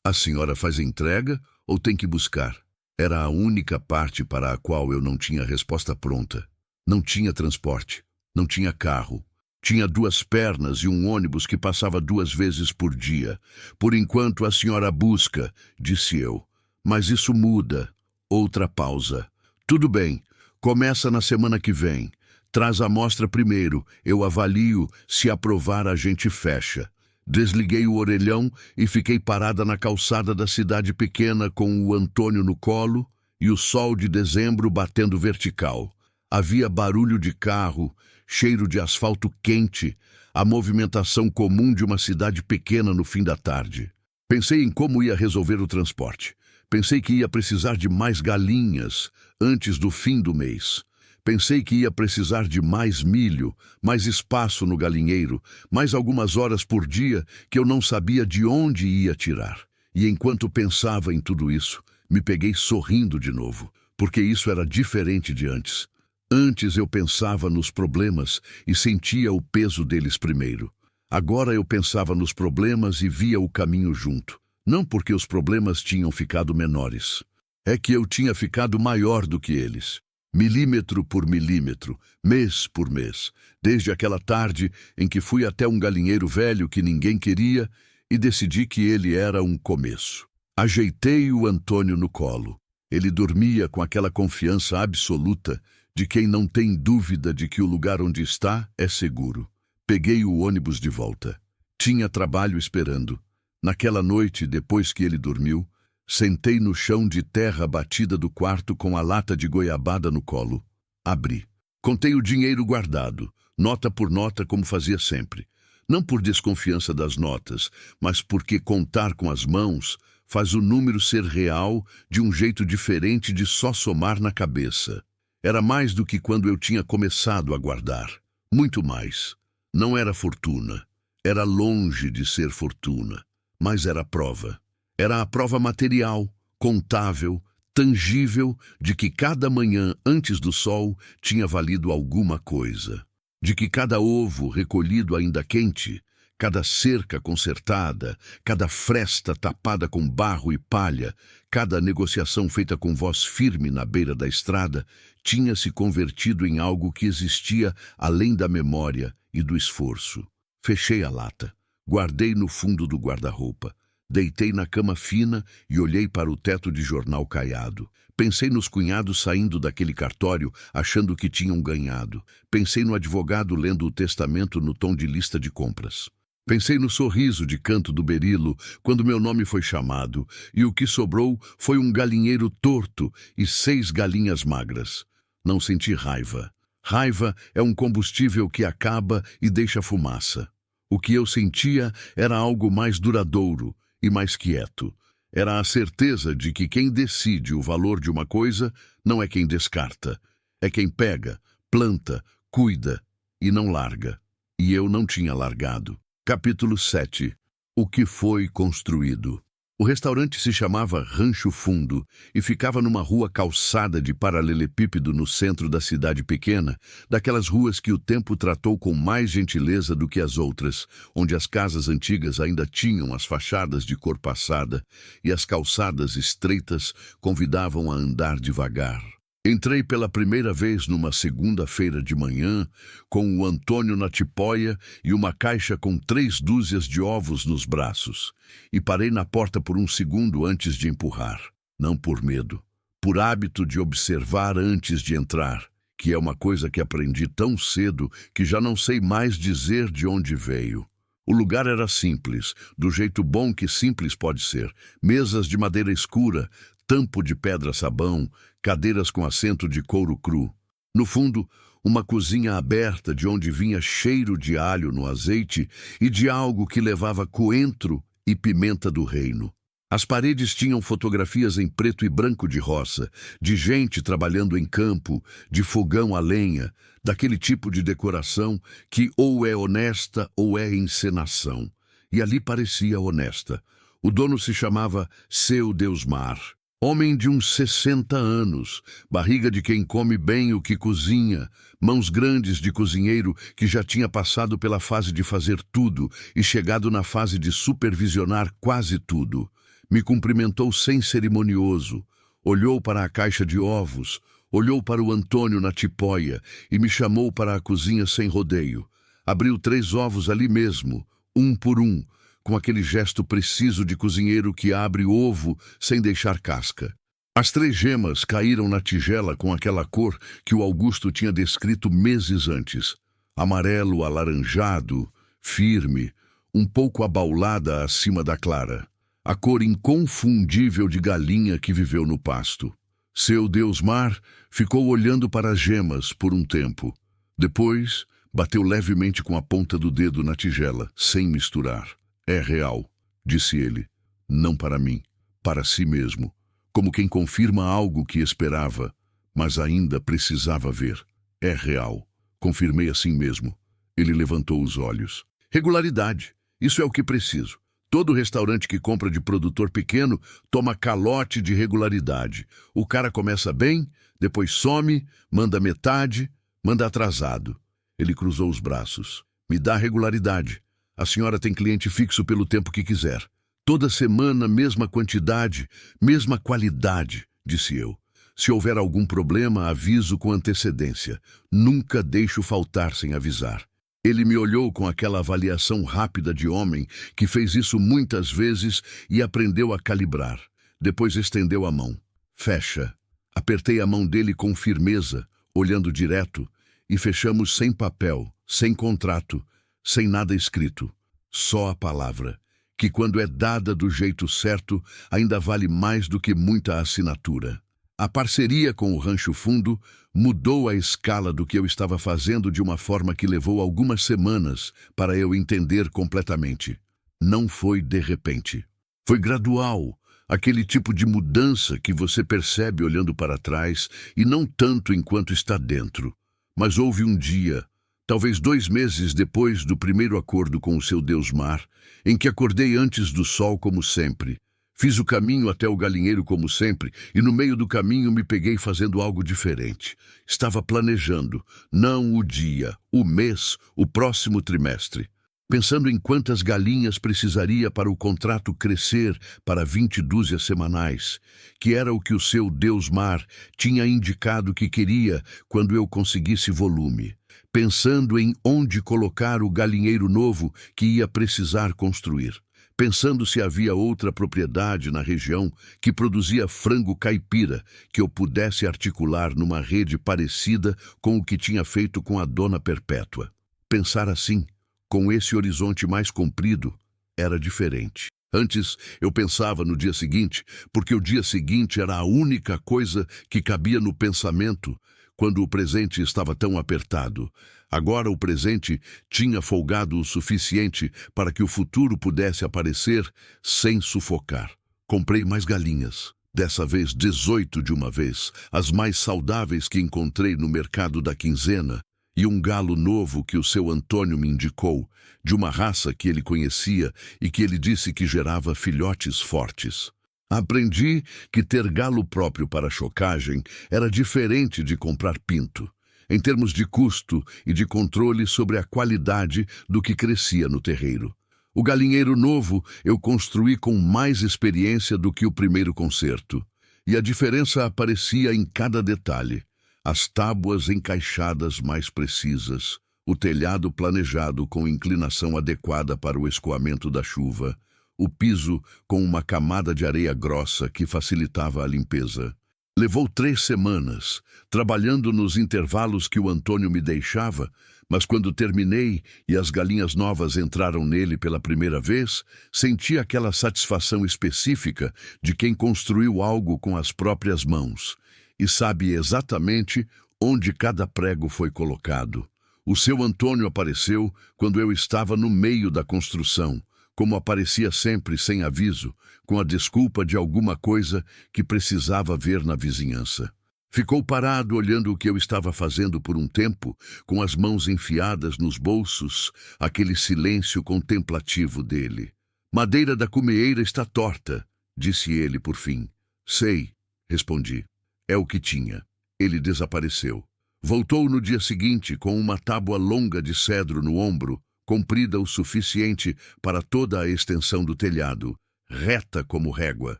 a senhora faz entrega ou tem que buscar? Era a única parte para a qual eu não tinha resposta pronta. Não tinha transporte, não tinha carro. Tinha 2 pernas e um ônibus que passava 2 vezes por dia. Por enquanto a senhora busca, disse eu. Mas isso muda. Outra pausa. Tudo bem, começa na semana que vem. Traz a amostra primeiro, eu avalio, se aprovar a gente fecha. Desliguei o orelhão e fiquei parada na calçada da cidade pequena com o Antônio no colo e o sol de dezembro batendo vertical. Havia barulho de carro, cheiro de asfalto quente, a movimentação comum de uma cidade pequena no fim da tarde. Pensei em como ia resolver o transporte. Pensei que ia precisar de mais galinhas antes do fim do mês. Pensei que ia precisar de mais milho, mais espaço no galinheiro, mais algumas horas por dia que eu não sabia de onde ia tirar. E enquanto pensava em tudo isso, me peguei sorrindo de novo, porque isso era diferente de antes. Antes eu pensava nos problemas e sentia o peso deles primeiro. Agora eu pensava nos problemas e via o caminho junto. Não porque os problemas tinham ficado menores. É que eu tinha ficado maior do que eles. Milímetro por milímetro, mês por mês, desde aquela tarde em que fui até um galinheiro velho que ninguém queria e decidi que ele era um começo. Ajeitei o Antônio no colo. Ele dormia com aquela confiança absoluta de quem não tem dúvida de que o lugar onde está é seguro. Peguei o ônibus de volta. Tinha trabalho esperando. Naquela noite, depois que ele dormiu, Sentei no chão de terra batida do quarto com a lata de goiabada no colo. Abri. Contei o dinheiro guardado, nota por nota como fazia sempre. Não por desconfiança das notas, mas porque contar com as mãos faz o número ser real de um jeito diferente de só somar na cabeça. Era mais do que quando eu tinha começado a guardar. Muito mais. Não era fortuna. Era longe de ser fortuna. Mas era prova. Era a prova material, contável, tangível de que cada manhã antes do sol tinha valido alguma coisa. De que cada ovo recolhido ainda quente, cada cerca consertada, cada fresta tapada com barro e palha, cada negociação feita com voz firme na beira da estrada, tinha se convertido em algo que existia além da memória e do esforço. Fechei a lata, guardei no fundo do guarda-roupa. Deitei na cama fina e olhei para o teto de jornal caiado. Pensei nos cunhados saindo daquele cartório achando que tinham ganhado. Pensei no advogado lendo o testamento no tom de lista de compras. Pensei no sorriso de canto do berilo quando meu nome foi chamado, e o que sobrou foi um galinheiro torto e 6 galinhas magras. Não senti raiva. Raiva é um combustível que acaba e deixa fumaça. O que eu sentia era algo mais duradouro e mais quieto. Era a certeza de que quem decide o valor de uma coisa não é quem descarta. É quem pega, planta, cuida e não larga. E eu não tinha largado. Capítulo 7. O que foi construído. O restaurante se chamava Rancho Fundo e ficava numa rua calçada de paralelepípedo no centro da cidade pequena, daquelas ruas que o tempo tratou com mais gentileza do que as outras, onde as casas antigas ainda tinham as fachadas de cor passada e as calçadas estreitas convidavam a andar devagar. Entrei pela primeira vez numa segunda-feira de manhã, com o Antônio na tipóia e uma caixa com 3 dúzias de ovos nos braços, e parei na porta por um segundo antes de empurrar. Não por medo, por hábito de observar antes de entrar, que é uma coisa que aprendi tão cedo que já não sei mais dizer de onde veio. O lugar era simples, do jeito bom que simples pode ser. Mesas de madeira escura, tampo de pedra-sabão, cadeiras com assento de couro cru. No fundo, uma cozinha aberta de onde vinha cheiro de alho no azeite e de algo que levava coentro e pimenta do reino. As paredes tinham fotografias em preto e branco de roça, de gente trabalhando em campo, de fogão a lenha, daquele tipo de decoração que ou é honesta ou é encenação. E ali parecia honesta. O dono se chamava Seu Deusmar. Homem de uns 60 anos, barriga de quem come bem o que cozinha, mãos grandes de cozinheiro que já tinha passado pela fase de fazer tudo e chegado na fase de supervisionar quase tudo. Me cumprimentou sem cerimonioso, olhou para a caixa de ovos, olhou para o Antônio na tipóia e me chamou para a cozinha sem rodeio. Abriu 3 ovos ali mesmo, um por um, com aquele gesto preciso de cozinheiro que abre ovo sem deixar casca. As 3 gemas caíram na tigela com aquela cor que o Augusto tinha descrito meses antes. Amarelo alaranjado, firme, um pouco abaulada acima da clara. A cor inconfundível de galinha que viveu no pasto. Seu Deusmar ficou olhando para as gemas por um tempo. Depois, bateu levemente com a ponta do dedo na tigela, sem misturar. É real, disse ele. Não para mim, para si mesmo. Como quem confirma algo que esperava, mas ainda precisava ver. É real. Confirmei assim mesmo. Ele levantou os olhos. Regularidade. Isso é o que preciso. Todo restaurante que compra de produtor pequeno toma calote de regularidade. O cara começa bem, depois some, manda metade, manda atrasado. Ele cruzou os braços. Me dá regularidade. A senhora tem cliente fixo pelo tempo que quiser. Toda semana, mesma quantidade, mesma qualidade, disse eu. Se houver algum problema, aviso com antecedência. Nunca deixo faltar sem avisar. Ele me olhou com aquela avaliação rápida de homem que fez isso muitas vezes e aprendeu a calibrar. Depois estendeu a mão. Fecha. Apertei a mão dele com firmeza, olhando direto, e fechamos sem papel, sem contrato, sem nada escrito. Só a palavra, que quando é dada do jeito certo, ainda vale mais do que muita assinatura. A parceria com o Rancho Fundo mudou a escala do que eu estava fazendo de uma forma que levou algumas semanas para eu entender completamente. Não foi de repente. Foi gradual, aquele tipo de mudança que você percebe olhando para trás e não tanto enquanto está dentro. Mas houve um dia, talvez 2 meses depois do primeiro acordo com o seu Deus Mar, em que acordei antes do sol como sempre. Fiz o caminho até o galinheiro como sempre, e no meio do caminho me peguei fazendo algo diferente. Estava planejando, não o dia, o mês, o próximo trimestre. Pensando em quantas galinhas precisaria para o contrato crescer para 20 dúzias semanais, que era o que o seu Deus Mar tinha indicado que queria quando eu conseguisse volume. Pensando em onde colocar o galinheiro novo que ia precisar construir. Pensando se havia outra propriedade na região que produzia frango caipira que eu pudesse articular numa rede parecida com o que tinha feito com a Dona Perpétua. Pensar assim, com esse horizonte mais comprido, era diferente. Antes, eu pensava no dia seguinte, porque o dia seguinte era a única coisa que cabia no pensamento quando o presente estava tão apertado. Agora o presente tinha folgado o suficiente para que o futuro pudesse aparecer sem sufocar. Comprei mais galinhas, dessa vez 18 de uma vez, as mais saudáveis que encontrei no mercado da quinzena, e um galo novo que o seu Antônio me indicou, de uma raça que ele conhecia e que ele disse que gerava filhotes fortes. Aprendi que ter galo próprio para chocagem era diferente de comprar pinto, em termos de custo e de controle sobre a qualidade do que crescia no terreiro. O galinheiro novo eu construí com mais experiência do que o primeiro concerto, e a diferença aparecia em cada detalhe. As tábuas encaixadas mais precisas, o telhado planejado com inclinação adequada para o escoamento da chuva, o piso com uma camada de areia grossa que facilitava a limpeza. Levou 3 semanas, trabalhando nos intervalos que o Antônio me deixava, mas quando terminei e as galinhas novas entraram nele pela primeira vez, senti aquela satisfação específica de quem construiu algo com as próprias mãos e sabe exatamente onde cada prego foi colocado. O seu Antônio apareceu quando eu estava no meio da construção, como aparecia sempre sem aviso, com a desculpa de alguma coisa que precisava ver na vizinhança. Ficou parado olhando o que eu estava fazendo por um tempo, com as mãos enfiadas nos bolsos, aquele silêncio contemplativo dele. "Madeira da cumeeira está torta", disse ele por fim. "Sei", respondi. É o que tinha. Ele desapareceu. Voltou no dia seguinte com uma tábua longa de cedro no ombro, comprida o suficiente para toda a extensão do telhado, reta como régua.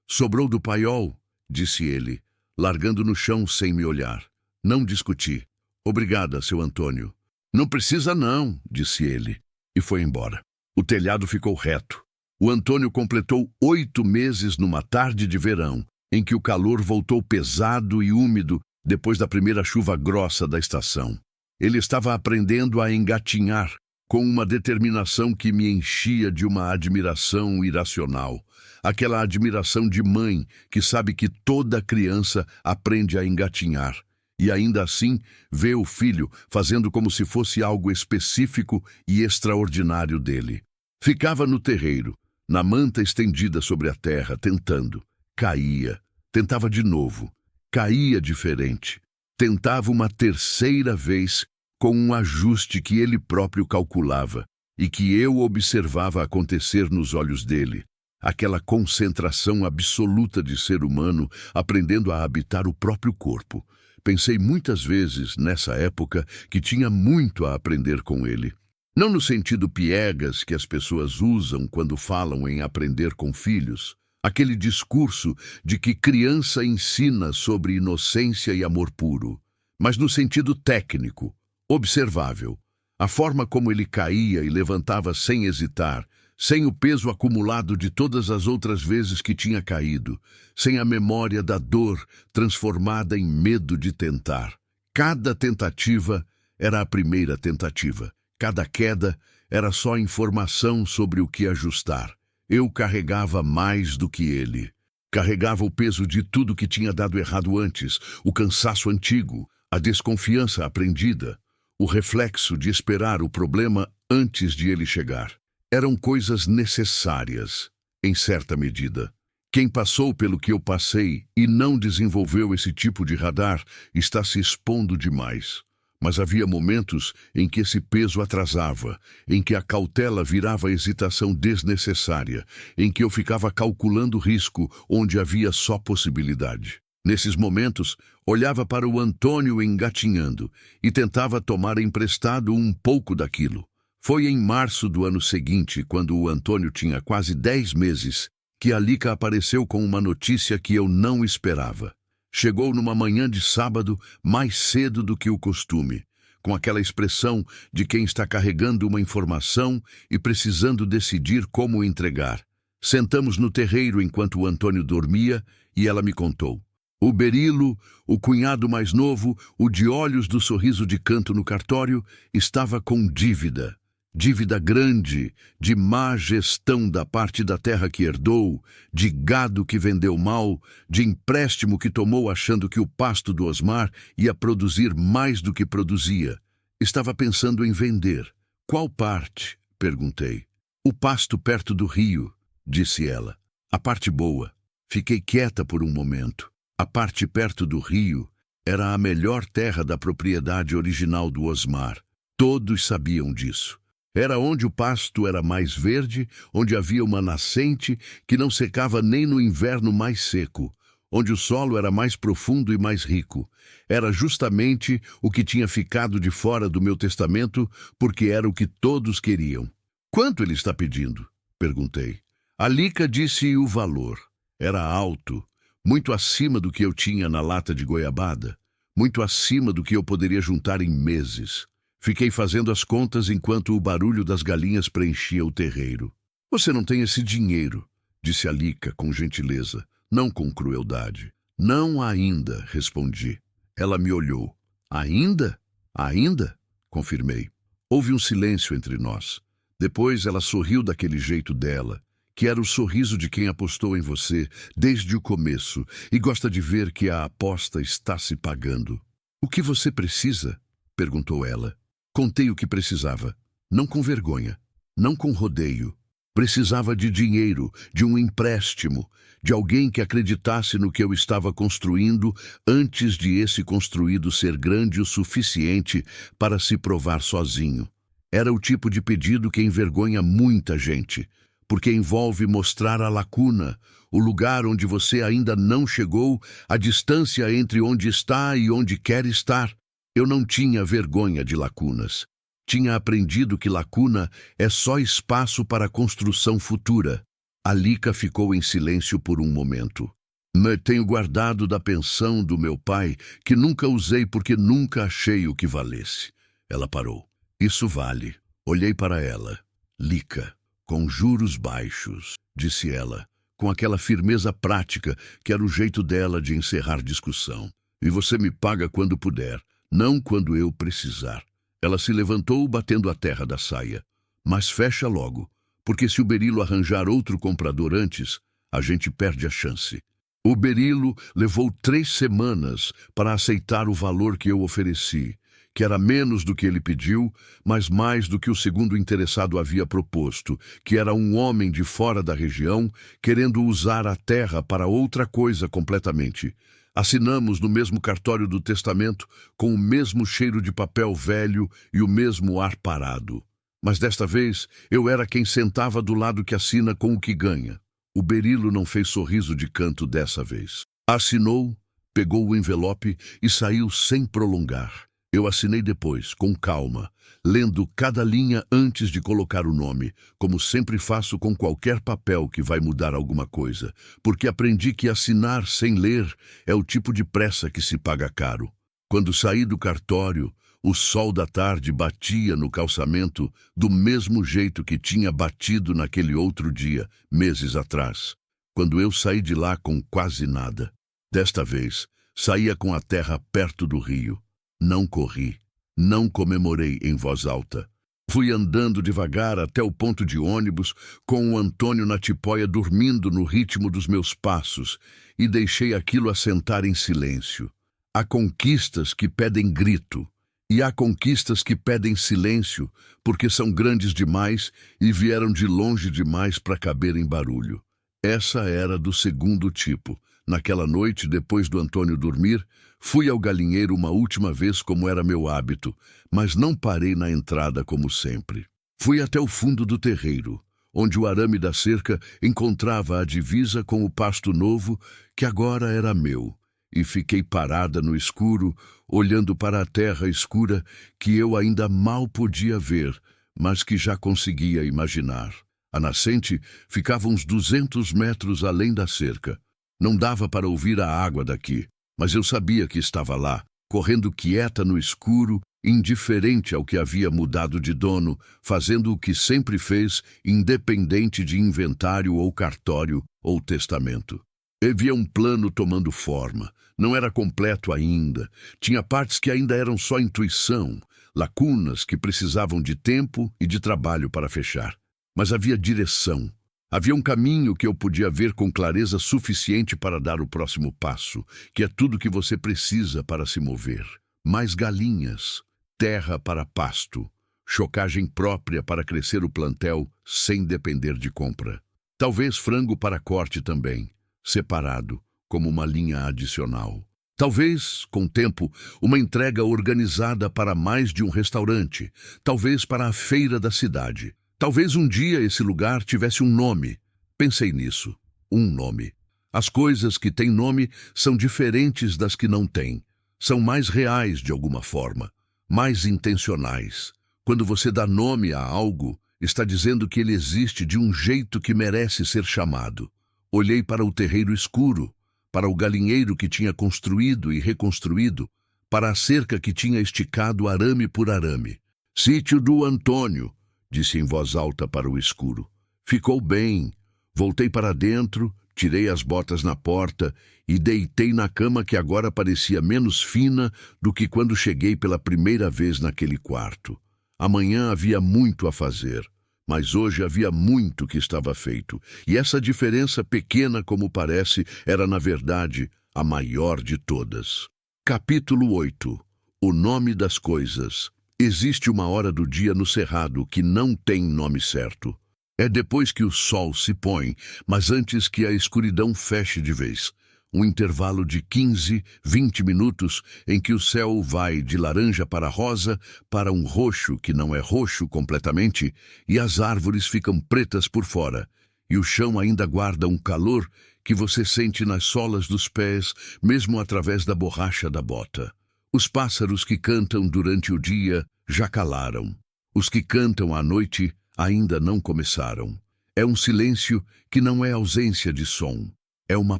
"Sobrou do paiol", disse ele, largando no chão sem me olhar. Não discuti. "Obrigada, seu Antônio." "Não precisa não", disse ele, e foi embora. O telhado ficou reto. O Antônio completou 8 meses numa tarde de verão, em que o calor voltou pesado e úmido depois da primeira chuva grossa da estação. Ele estava aprendendo a engatinhar, com uma determinação que me enchia de uma admiração irracional. Aquela admiração de mãe que sabe que toda criança aprende a engatinhar, e ainda assim vê o filho fazendo como se fosse algo específico e extraordinário dele. Ficava no terreiro, na manta estendida sobre a terra, tentando. Caía. Tentava de novo. Caía diferente. Tentava uma terceira vez com um ajuste que ele próprio calculava e que eu observava acontecer nos olhos dele. Aquela concentração absoluta de ser humano aprendendo a habitar o próprio corpo. Pensei muitas vezes, nessa época, que tinha muito a aprender com ele. Não no sentido piegas que as pessoas usam quando falam em aprender com filhos, aquele discurso de que criança ensina sobre inocência e amor puro, mas no sentido técnico, observável. A forma como ele caía e levantava sem hesitar, sem o peso acumulado de todas as outras vezes que tinha caído, sem a memória da dor transformada em medo de tentar. Cada tentativa era a primeira tentativa. Cada queda era só informação sobre o que ajustar. Eu carregava mais do que ele. Carregava o peso de tudo que tinha dado errado antes, o cansaço antigo, a desconfiança aprendida, o reflexo de esperar o problema antes de ele chegar. Eram coisas necessárias, em certa medida. Quem passou pelo que eu passei e não desenvolveu esse tipo de radar está se expondo demais. Mas havia momentos em que esse peso atrasava, em que a cautela virava hesitação desnecessária, em que eu ficava calculando risco onde havia só possibilidade. Nesses momentos, olhava para o Antônio engatinhando e tentava tomar emprestado um pouco daquilo. Foi em março do ano seguinte, quando o Antônio tinha quase 10 meses, que a Lica apareceu com uma notícia que eu não esperava. Chegou numa manhã de sábado, mais cedo do que o costume, com aquela expressão de quem está carregando uma informação e precisando decidir como entregar. Sentamos no terreiro enquanto o Antônio dormia e ela me contou. O Berilo, o cunhado mais novo, o de olhos do sorriso de canto no cartório, estava com dívida. Dívida grande, de má gestão da parte da terra que herdou, de gado que vendeu mal, de empréstimo que tomou achando que o pasto do Osmar ia produzir mais do que produzia. Estava pensando em vender. Qual parte? Perguntei. O pasto perto do rio, disse ela. A parte boa. Fiquei quieta por um momento. A parte perto do rio era a melhor terra da propriedade original do Osmar. Todos sabiam disso. Era onde o pasto era mais verde, onde havia uma nascente que não secava nem no inverno mais seco, onde o solo era mais profundo e mais rico. Era justamente o que tinha ficado de fora do meu testamento, porque era o que todos queriam. Quanto ele está pedindo? Perguntei. A Lica disse o valor. Era alto, muito acima do que eu tinha na lata de goiabada, muito acima do que eu poderia juntar em meses. Fiquei fazendo as contas enquanto o barulho das galinhas preenchia o terreiro. Você não tem esse dinheiro, disse a Lica com gentileza, não com crueldade. Não ainda, respondi. Ela me olhou. Ainda? Ainda? Confirmei. Houve um silêncio entre nós. Depois ela sorriu daquele jeito dela, que era o sorriso de quem apostou em você desde o começo e gosta de ver que a aposta está se pagando. O que você precisa? Perguntou ela. Contei o que precisava, não com vergonha, não com rodeio. Precisava de dinheiro, de um empréstimo, de alguém que acreditasse no que eu estava construindo antes de esse construído ser grande o suficiente para se provar sozinho. Era o tipo de pedido que envergonha muita gente, porque envolve mostrar a lacuna, o lugar onde você ainda não chegou, a distância entre onde está e onde quer estar. Eu não tinha vergonha de lacunas. Tinha aprendido que lacuna é só espaço para a construção futura. A Lica ficou em silêncio por um momento. Me tenho guardado da pensão do meu pai, que nunca usei porque nunca achei o que valesse. Ela parou. Isso vale. Olhei para ela. Lica, com juros baixos, disse ela, com aquela firmeza prática que era o jeito dela de encerrar discussão. E você me paga quando puder. Não quando eu precisar. Ela se levantou batendo a terra da saia. Mas fecha logo, porque se o Berilo arranjar outro comprador antes, a gente perde a chance. O Berilo levou 3 semanas para aceitar o valor que eu ofereci, que era menos do que ele pediu, mas mais do que o segundo interessado havia proposto, que era um homem de fora da região querendo usar a terra para outra coisa completamente. Assinamos no mesmo cartório do testamento, com o mesmo cheiro de papel velho e o mesmo ar parado. Mas desta vez, eu era quem sentava do lado que assina com o que ganha. O Berilo não fez sorriso de canto dessa vez. Assinou, pegou o envelope e saiu sem prolongar. Eu assinei depois, com calma, lendo cada linha antes de colocar o nome, como sempre faço com qualquer papel que vai mudar alguma coisa, porque aprendi que assinar sem ler é o tipo de pressa que se paga caro. Quando saí do cartório, o sol da tarde batia no calçamento do mesmo jeito que tinha batido naquele outro dia, meses atrás, quando eu saí de lá com quase nada. Desta vez, saía com a terra perto do rio. Não corri, não comemorei em voz alta. Fui andando devagar até o ponto de ônibus, com o Antônio na tipóia dormindo no ritmo dos meus passos, e deixei aquilo assentar em silêncio. Há conquistas que pedem grito, e há conquistas que pedem silêncio, porque são grandes demais e vieram de longe demais para caber em barulho. Essa era do segundo tipo. Naquela noite, depois do Antônio dormir, fui ao galinheiro uma última vez como era meu hábito, mas não parei na entrada como sempre. Fui até o fundo do terreiro, onde o arame da cerca encontrava a divisa com o pasto novo, que agora era meu, e fiquei parada no escuro, olhando para a terra escura que eu ainda mal podia ver, mas que já conseguia imaginar. A nascente ficava uns 200 metros além da cerca. Não dava para ouvir a água daqui, mas eu sabia que estava lá, correndo quieta no escuro, indiferente ao que havia mudado de dono, fazendo o que sempre fez, independente de inventário ou cartório ou testamento. Havia um plano tomando forma. Não era completo ainda. Tinha partes que ainda eram só intuição, lacunas que precisavam de tempo e de trabalho para fechar. Mas havia direção. Havia um caminho que eu podia ver com clareza suficiente para dar o próximo passo, que é tudo que você precisa para se mover. Mais galinhas, terra para pasto, chocagem própria para crescer o plantel sem depender de compra. Talvez frango para corte também, separado, como uma linha adicional. Talvez, com o tempo, uma entrega organizada para mais de um restaurante, talvez para a feira da cidade. Talvez um dia esse lugar tivesse um nome. Pensei nisso. Um nome. As coisas que têm nome são diferentes das que não têm. São mais reais de alguma forma, mais intencionais. Quando você dá nome a algo, está dizendo que ele existe de um jeito que merece ser chamado. Olhei para o terreiro escuro, para o galinheiro que tinha construído e reconstruído, para a cerca que tinha esticado arame por arame. Sítio do Antônio, disse em voz alta para o escuro. Ficou bem. Voltei para dentro, tirei as botas na porta e deitei na cama que agora parecia menos fina do que quando cheguei pela primeira vez naquele quarto. Amanhã havia muito a fazer, mas hoje havia muito que estava feito. E essa diferença pequena como parece era, na verdade, a maior de todas. Capítulo 8. O nome das coisas. Existe uma hora do dia no cerrado que não tem nome certo. É depois que o sol se põe, mas antes que a escuridão feche de vez. Um intervalo de 15, 20 minutos em que o céu vai de laranja para rosa, para um roxo que não é roxo completamente, e as árvores ficam pretas por fora, e o chão ainda guarda um calor que você sente nas solas dos pés, mesmo através da borracha da bota. Os pássaros que cantam durante o dia já calaram. Os que cantam à noite ainda não começaram. É um silêncio que não é ausência de som. É uma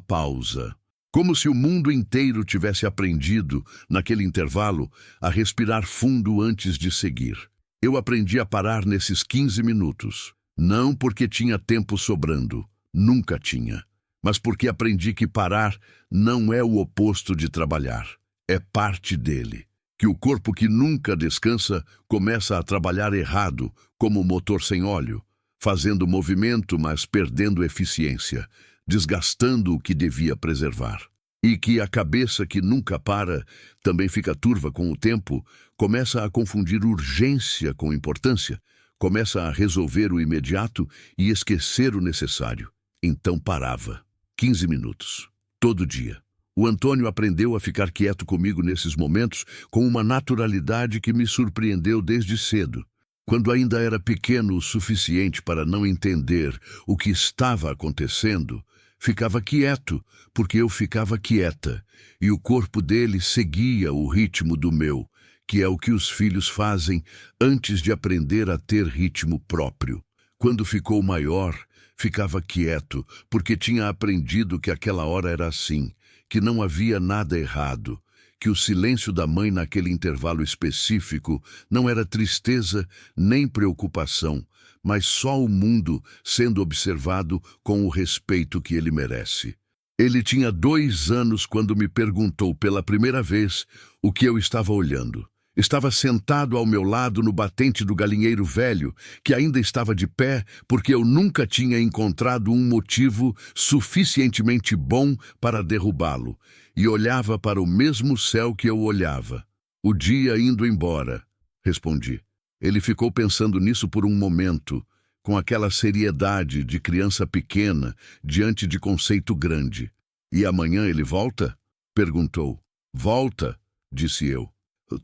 pausa. Como se o mundo inteiro tivesse aprendido, naquele intervalo, a respirar fundo antes de seguir. Eu aprendi a parar nesses 15 minutos. Não porque tinha tempo sobrando. Nunca tinha. Mas porque aprendi que parar não é o oposto de trabalhar. É parte dele. Que o corpo que nunca descansa começa a trabalhar errado, como o motor sem óleo, fazendo movimento, mas perdendo eficiência, desgastando o que devia preservar. E que a cabeça que nunca para, também fica turva com o tempo, começa a confundir urgência com importância, começa a resolver o imediato e esquecer o necessário. Então parava. 15 minutos. Todo dia. O Antônio aprendeu a ficar quieto comigo nesses momentos com uma naturalidade que me surpreendeu desde cedo. Quando ainda era pequeno o suficiente para não entender o que estava acontecendo, ficava quieto, porque eu ficava quieta, e o corpo dele seguia o ritmo do meu, que é o que os filhos fazem antes de aprender a ter ritmo próprio. Quando ficou maior, ficava quieto, porque tinha aprendido que aquela hora era assim, que não havia nada errado, que o silêncio da mãe naquele intervalo específico não era tristeza nem preocupação, mas só o mundo sendo observado com o respeito que ele merece. Ele tinha 2 anos quando me perguntou pela primeira vez o que eu estava olhando. Estava sentado ao meu lado no batente do galinheiro velho, que ainda estava de pé porque eu nunca tinha encontrado um motivo suficientemente bom para derrubá-lo, e olhava para o mesmo céu que eu olhava. O dia indo embora, respondi. Ele ficou pensando nisso por um momento, com aquela seriedade de criança pequena diante de conceito grande. E amanhã ele volta? Perguntou. Volta, disse eu.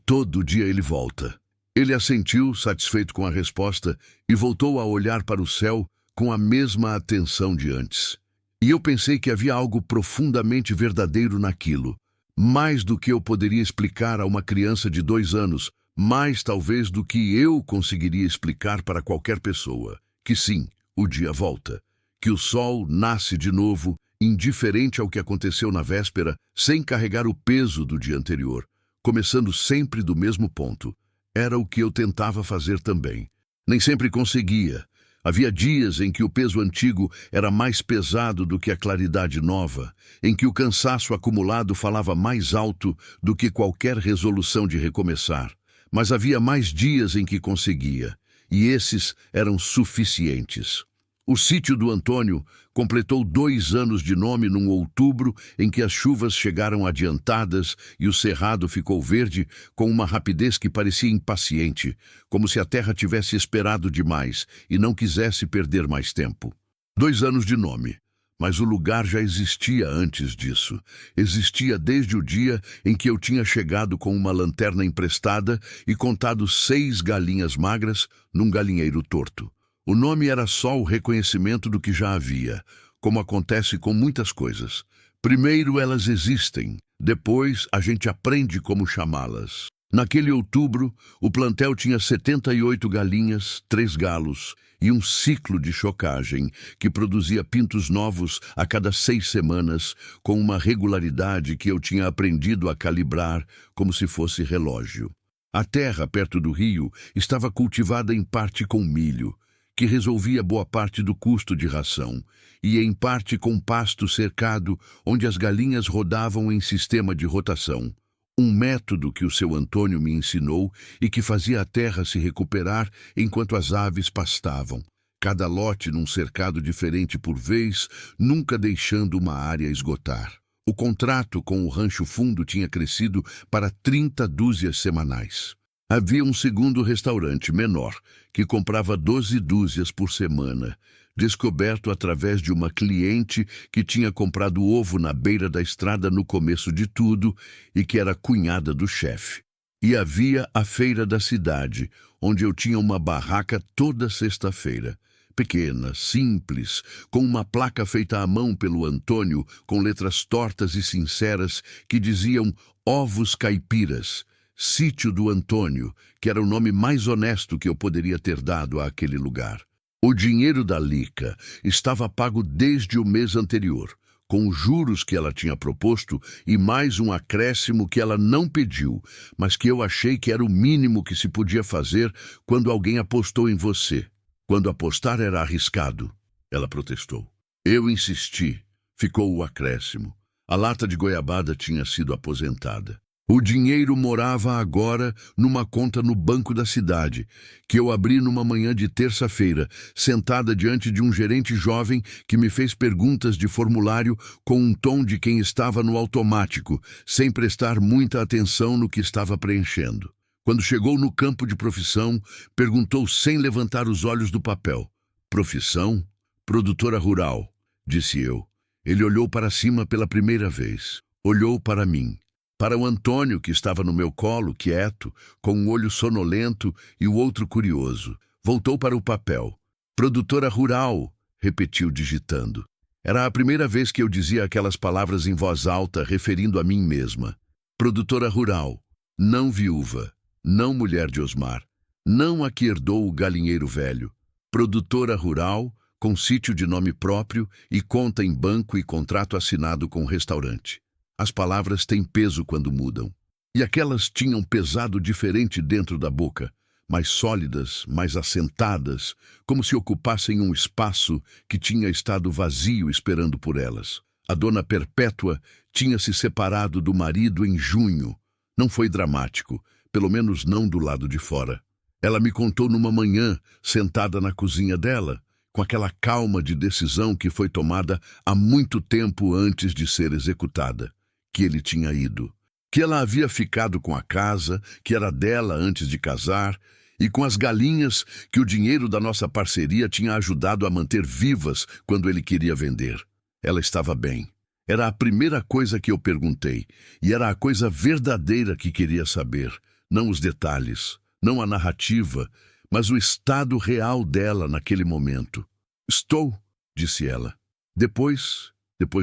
Todo dia ele volta. Ele assentiu, satisfeito com a resposta, e voltou a olhar para o céu com a mesma atenção de antes. E eu pensei que havia algo profundamente verdadeiro naquilo, mais do que eu poderia explicar a uma criança de 2 anos, mais talvez do que eu conseguiria explicar para qualquer pessoa. Que sim, o dia volta, que o sol nasce de novo, indiferente ao que aconteceu na véspera, sem carregar o peso do dia anterior, começando sempre do mesmo ponto. Era o que eu tentava fazer também. Nem sempre conseguia. Havia dias em que o peso antigo era mais pesado do que a claridade nova, em que o cansaço acumulado falava mais alto do que qualquer resolução de recomeçar. Mas havia mais dias em que conseguia, e esses eram suficientes. O sítio do Antônio completou 2 anos de nome num outubro em que as chuvas chegaram adiantadas e o cerrado ficou verde com uma rapidez que parecia impaciente, como se a terra tivesse esperado demais e não quisesse perder mais tempo. 2 anos de nome, mas o lugar já existia antes disso. Existia desde o dia em que eu tinha chegado com uma lanterna emprestada e contado 6 galinhas magras num galinheiro torto. O nome era só o reconhecimento do que já havia, como acontece com muitas coisas. Primeiro elas existem, depois a gente aprende como chamá-las. Naquele outubro, o plantel tinha 78 galinhas, 3 galos e um ciclo de chocagem que produzia pintos novos a cada 6 semanas, com uma regularidade que eu tinha aprendido a calibrar como se fosse relógio. A terra perto do rio estava cultivada em parte com milho, que resolvia boa parte do custo de ração, e em parte com pasto cercado, onde as galinhas rodavam em sistema de rotação. Um método que o seu Antônio me ensinou e que fazia a terra se recuperar enquanto as aves pastavam, cada lote num cercado diferente por vez, nunca deixando uma área esgotar. O contrato com o Rancho Fundo tinha crescido para 30 dúzias semanais. Havia um segundo restaurante menor, que comprava 12 dúzias por semana, descoberto através de uma cliente que tinha comprado ovo na beira da estrada no começo de tudo e que era cunhada do chefe. E havia a feira da cidade, onde eu tinha uma barraca toda sexta-feira. Pequena, simples, com uma placa feita à mão pelo Antônio, com letras tortas e sinceras que diziam Ovos Caipiras, Sítio do Antônio, que era o nome mais honesto que eu poderia ter dado àquele lugar. O dinheiro da Lica estava pago desde o mês anterior, com os juros que ela tinha proposto e mais um acréscimo que ela não pediu, mas que eu achei que era o mínimo que se podia fazer quando alguém apostou em você. Quando apostar era arriscado, ela protestou. Eu insisti. Ficou o acréscimo. A lata de goiabada tinha sido aposentada. O dinheiro morava agora numa conta no banco da cidade, que eu abri numa manhã de terça-feira, sentada diante de um gerente jovem que me fez perguntas de formulário com um tom de quem estava no automático, sem prestar muita atenção no que estava preenchendo. Quando chegou no campo de profissão, perguntou sem levantar os olhos do papel. Profissão? Produtora rural, disse eu. Ele olhou para cima pela primeira vez. Olhou para mim. Para o Antônio, que estava no meu colo, quieto, com um olho sonolento e o outro curioso. Voltou para o papel. Produtora rural, repetiu digitando. Era a primeira vez que eu dizia aquelas palavras em voz alta, referindo a mim mesma. Produtora rural, não viúva, não mulher de Osmar, não a que herdou o galinheiro velho. Produtora rural, com sítio de nome próprio e conta em banco e contrato assinado com o restaurante. As palavras têm peso quando mudam. E aquelas tinham pesado diferente dentro da boca, mais sólidas, mais assentadas, como se ocupassem um espaço que tinha estado vazio esperando por elas. A dona Perpétua tinha se separado do marido em junho. Não foi dramático. pelo menos não do lado de fora. Ela me contou numa manhã, sentada na cozinha dela, com aquela calma de decisão que foi tomada há muito tempo antes de ser executada, que ele tinha ido, que ela havia ficado com a casa, que era dela antes de casar, e com as galinhas que o dinheiro da nossa parceria tinha ajudado a manter vivas quando ele queria vender. Ela estava bem. Era a primeira coisa que eu perguntei, e era a coisa verdadeira que queria saber, não os detalhes, não a narrativa, mas o estado real dela naquele momento. Estou, disse ela. Depois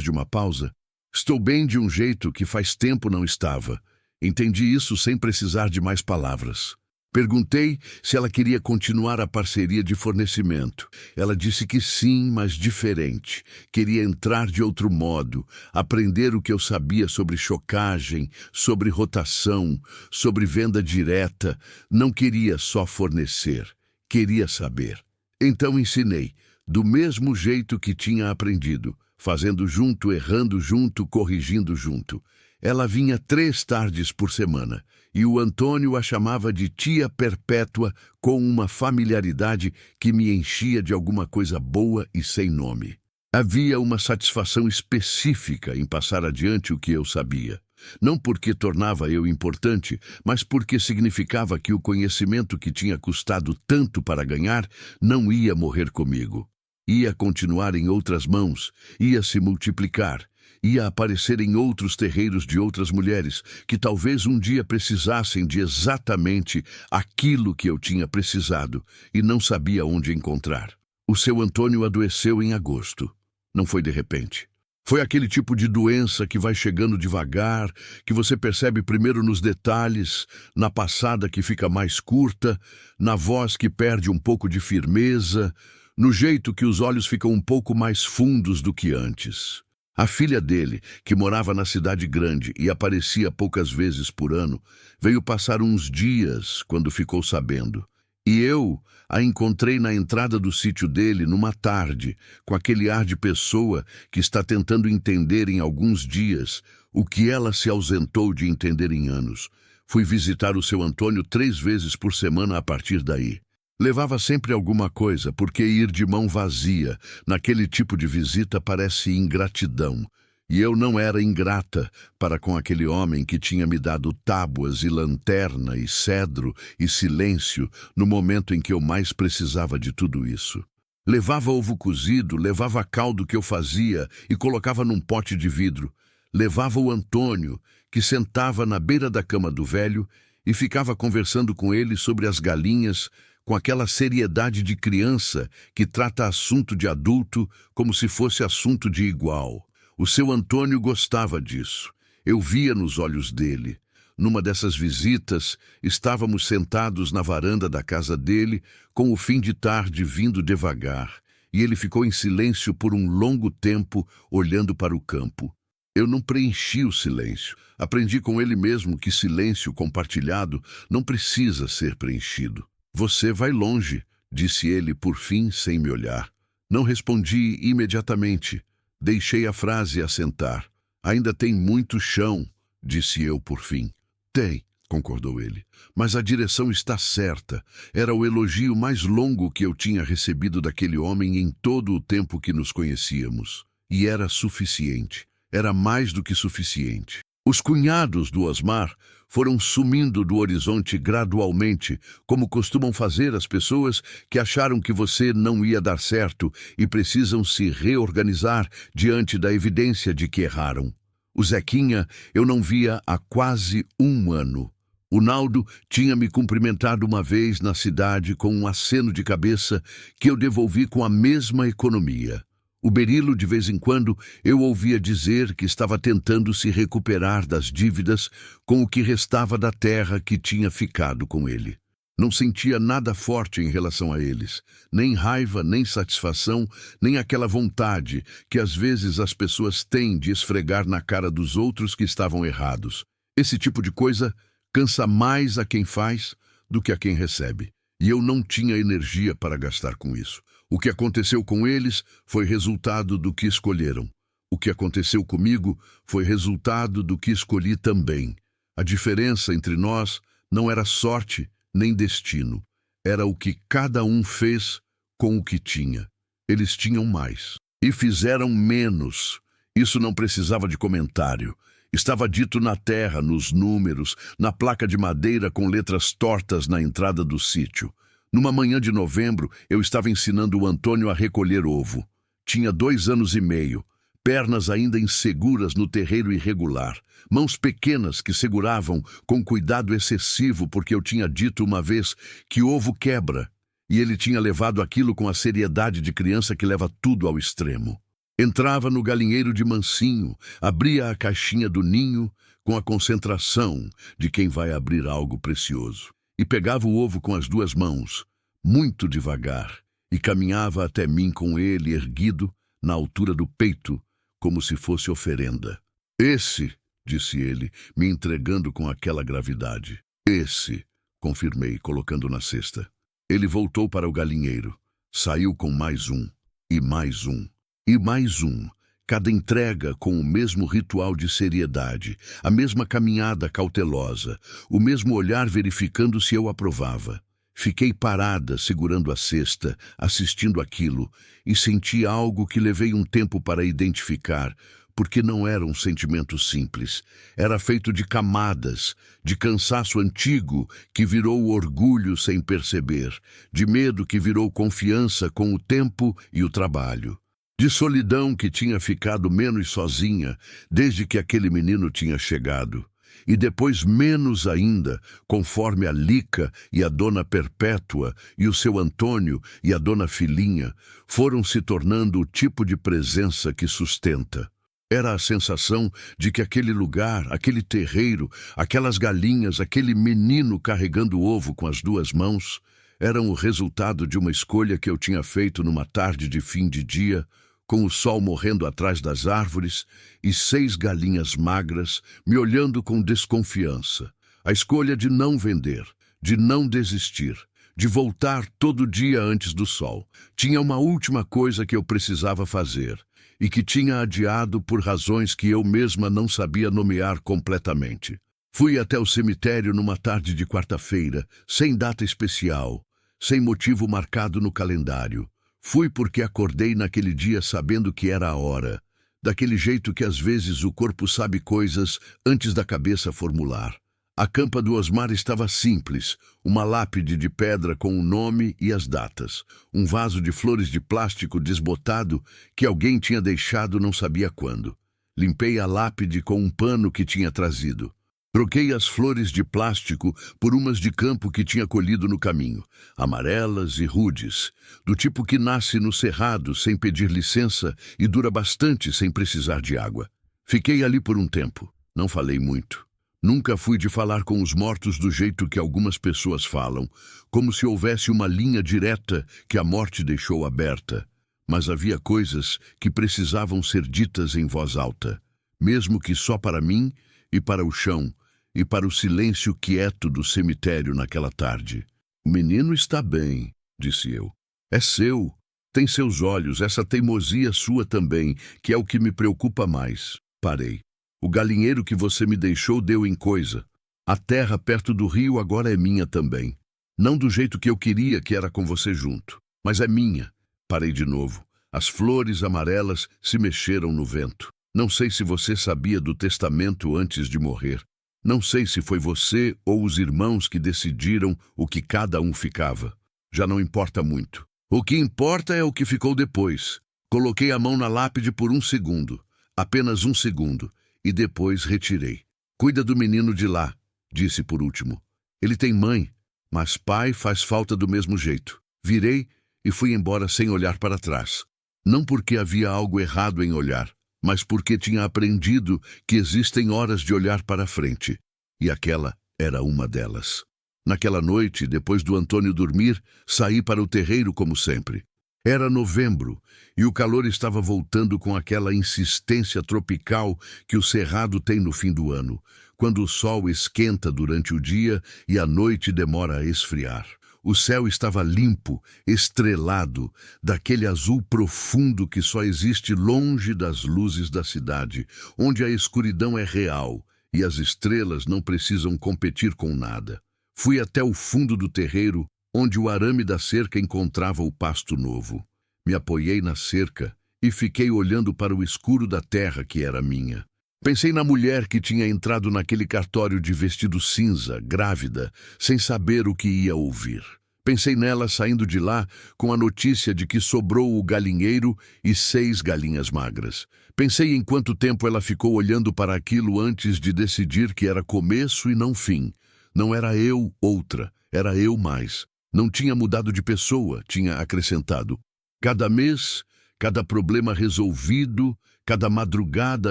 de uma pausa, estou bem de um jeito que faz tempo não estava. Entendi isso sem precisar de mais palavras. Perguntei se ela queria continuar a parceria de fornecimento. Ela disse que sim, mas diferente. Queria entrar de outro modo, aprender o que eu sabia sobre chocagem, sobre rotação, sobre venda direta. Não queria só fornecer, queria saber. Então ensinei, do mesmo jeito que tinha aprendido, fazendo junto, errando junto, corrigindo junto. Ela vinha 3 tardes por semana, e o Antônio a chamava de tia perpétua com uma familiaridade que me enchia de alguma coisa boa e sem nome. Havia uma satisfação específica em passar adiante o que eu sabia. Não porque tornava eu importante, mas porque significava que o conhecimento que tinha custado tanto para ganhar não ia morrer comigo. Ia continuar em outras mãos, ia se multiplicar, ia aparecer em outros terreiros de outras mulheres que talvez um dia precisassem de exatamente aquilo que eu tinha precisado e não sabia onde encontrar. O seu Antônio adoeceu em agosto. Não foi de repente. Foi aquele tipo de doença que vai chegando devagar, que você percebe primeiro nos detalhes, na passada que fica mais curta, na voz que perde um pouco de firmeza, no jeito que os olhos ficam um pouco mais fundos do que antes. A filha dele, que morava na cidade grande e aparecia poucas vezes por ano, veio passar uns dias quando ficou sabendo. E eu a encontrei na entrada do sítio dele numa tarde, com aquele ar de pessoa que está tentando entender em alguns dias o que ela se ausentou de entender em anos. Fui visitar o seu Antônio 3 vezes por semana a partir daí. Levava sempre alguma coisa, porque ir de mão vazia naquele tipo de visita parece ingratidão. E eu não era ingrata para com aquele homem que tinha me dado tábuas e lanterna e cedro e silêncio no momento em que eu mais precisava de tudo isso. Levava ovo cozido, levava caldo que eu fazia e colocava num pote de vidro. Levava o Antônio, que sentava na beira da cama do velho e ficava conversando com ele sobre as galinhas, com aquela seriedade de criança que trata assunto de adulto como se fosse assunto de igual. O seu Antônio gostava disso. Eu via nos olhos dele. Numa dessas visitas, estávamos sentados na varanda da casa dele, com o fim de tarde vindo devagar, e ele ficou em silêncio por um longo tempo, olhando para o campo. Eu não preenchi o silêncio. Aprendi com ele mesmo que silêncio compartilhado não precisa ser preenchido. Você vai longe, disse ele por fim sem me olhar. Não respondi imediatamente. Deixei a frase assentar. Ainda tem muito chão, disse eu por fim. Tem, concordou ele. Mas a direção está certa. Era o elogio mais longo que eu tinha recebido daquele homem em todo o tempo que nos conhecíamos. E era suficiente. Era mais do que suficiente. Os cunhados do Osmar foram sumindo do horizonte gradualmente, como costumam fazer as pessoas que acharam que você não ia dar certo e precisam se reorganizar diante da evidência de que erraram. O Zequinha eu não via há quase 1 ano. O Naldo tinha me cumprimentado uma vez na cidade com um aceno de cabeça que eu devolvi com a mesma economia. O Berilo, de vez em quando, eu ouvia dizer que estava tentando se recuperar das dívidas com o que restava da terra que tinha ficado com ele. Não sentia nada forte em relação a eles, nem raiva, nem satisfação, nem aquela vontade que às vezes as pessoas têm de esfregar na cara dos outros que estavam errados. Esse tipo de coisa cansa mais a quem faz do que a quem recebe. E eu não tinha energia para gastar com isso. O que aconteceu com eles foi resultado do que escolheram. O que aconteceu comigo foi resultado do que escolhi também. A diferença entre nós Não era sorte nem destino. Era o que cada um fez com o que tinha. Eles tinham mais. E fizeram menos. Isso não precisava de comentário. Estava dito na terra, nos números, na placa de madeira com letras tortas na entrada do sítio. Numa manhã de novembro, eu estava ensinando o Antônio a recolher ovo. Tinha 2 anos e meio, pernas ainda inseguras no terreiro irregular, mãos pequenas que seguravam com cuidado excessivo porque eu tinha dito uma vez que ovo quebra, e ele tinha levado aquilo com a seriedade de criança que leva tudo ao extremo. Entrava no galinheiro de mansinho, abria a caixinha do ninho com a concentração de quem vai abrir algo precioso. E pegava o ovo com as 2 mãos, muito devagar, e caminhava até mim com ele erguido na altura do peito, como se fosse oferenda. Esse, disse ele, me entregando com aquela gravidade. Esse, confirmei, colocando na cesta. Ele voltou para o galinheiro, saiu com mais um, e mais um, e mais um. Cada entrega com o mesmo ritual de seriedade, a mesma caminhada cautelosa, o mesmo olhar verificando se eu aprovava. Fiquei parada, segurando a cesta, assistindo aquilo, e senti algo que levei um tempo para identificar, porque não era um sentimento simples. Era feito de camadas, de cansaço antigo que virou orgulho sem perceber, de medo que virou confiança com o tempo e o trabalho. De solidão que tinha ficado menos sozinha desde que aquele menino tinha chegado, e depois menos ainda, conforme a Lica e a Dona Perpétua e o seu Antônio e a Dona Filinha foram se tornando o tipo de presença que sustenta. Era a sensação de que aquele lugar, aquele terreiro, aquelas galinhas, aquele menino carregando o ovo com as 2 mãos, eram o resultado de uma escolha que eu tinha feito numa tarde de fim de dia, com o sol morrendo atrás das árvores e 6 galinhas magras me olhando com desconfiança. A escolha de não vender, de não desistir, de voltar todo dia antes do sol. Tinha uma última coisa que eu precisava fazer e que tinha adiado por razões que eu mesma não sabia nomear completamente. Fui até o cemitério numa tarde de quarta-feira, sem data especial, sem motivo marcado no calendário. Fui porque acordei naquele dia sabendo que era a hora, daquele jeito que às vezes o corpo sabe coisas antes da cabeça formular. A campa do Osmar estava simples, uma lápide de pedra com o nome e as datas, um vaso de flores de plástico desbotado que alguém tinha deixado não sabia quando. Limpei a lápide com um pano que tinha trazido. Troquei as flores de plástico por umas de campo que tinha colhido no caminho, amarelas e rudes, do tipo que nasce no cerrado sem pedir licença e dura bastante sem precisar de água. Fiquei ali por um tempo, não falei muito. Nunca fui de falar com os mortos do jeito que algumas pessoas falam, como se houvesse uma linha direta que a morte deixou aberta. Mas havia coisas que precisavam ser ditas em voz alta, mesmo que só para mim e para o chão, e para o silêncio quieto do cemitério naquela tarde. O menino está bem, disse eu. É seu. Tem seus olhos, essa teimosia sua também, que é o que me preocupa mais. Parei. O galinheiro que você me deixou deu em coisa. A terra perto do rio agora é minha também. Não do jeito que eu queria, que era com você junto, mas é minha. Parei de novo. As flores amarelas se mexeram no vento. Não sei se você sabia do testamento antes de morrer. Não sei se foi você ou os irmãos que decidiram o que cada um ficava. Já não importa muito. O que importa é o que ficou depois. Coloquei a mão na lápide por 1 segundo. Apenas 1 segundo. E depois retirei. Cuida do menino de lá, disse por último. Ele tem mãe, mas pai faz falta do mesmo jeito. Virei e fui embora sem olhar para trás. Não porque havia algo errado em olhar, mas porque tinha aprendido que existem horas de olhar para frente, e aquela era uma delas. Naquela noite, depois do Antônio dormir, saí para o terreiro como sempre. Era novembro, e o calor estava voltando com aquela insistência tropical que o cerrado tem no fim do ano, quando o sol esquenta durante o dia e a noite demora a esfriar. O céu estava limpo, estrelado, daquele azul profundo que só existe longe das luzes da cidade, onde a escuridão é real e as estrelas não precisam competir com nada. Fui até o fundo do terreiro, onde o arame da cerca encontrava o pasto novo. Me apoiei na cerca e fiquei olhando para o escuro da terra que era minha. Pensei na mulher que tinha entrado naquele cartório de vestido cinza, grávida, sem saber o que ia ouvir. Pensei nela saindo de lá com a notícia de que sobrou o galinheiro e 6 galinhas magras. Pensei em quanto tempo ela ficou olhando para aquilo antes de decidir que era começo e não fim. Não era eu outra, era eu mais. Não tinha mudado de pessoa, tinha acrescentado. Cada mês, cada problema resolvido, cada madrugada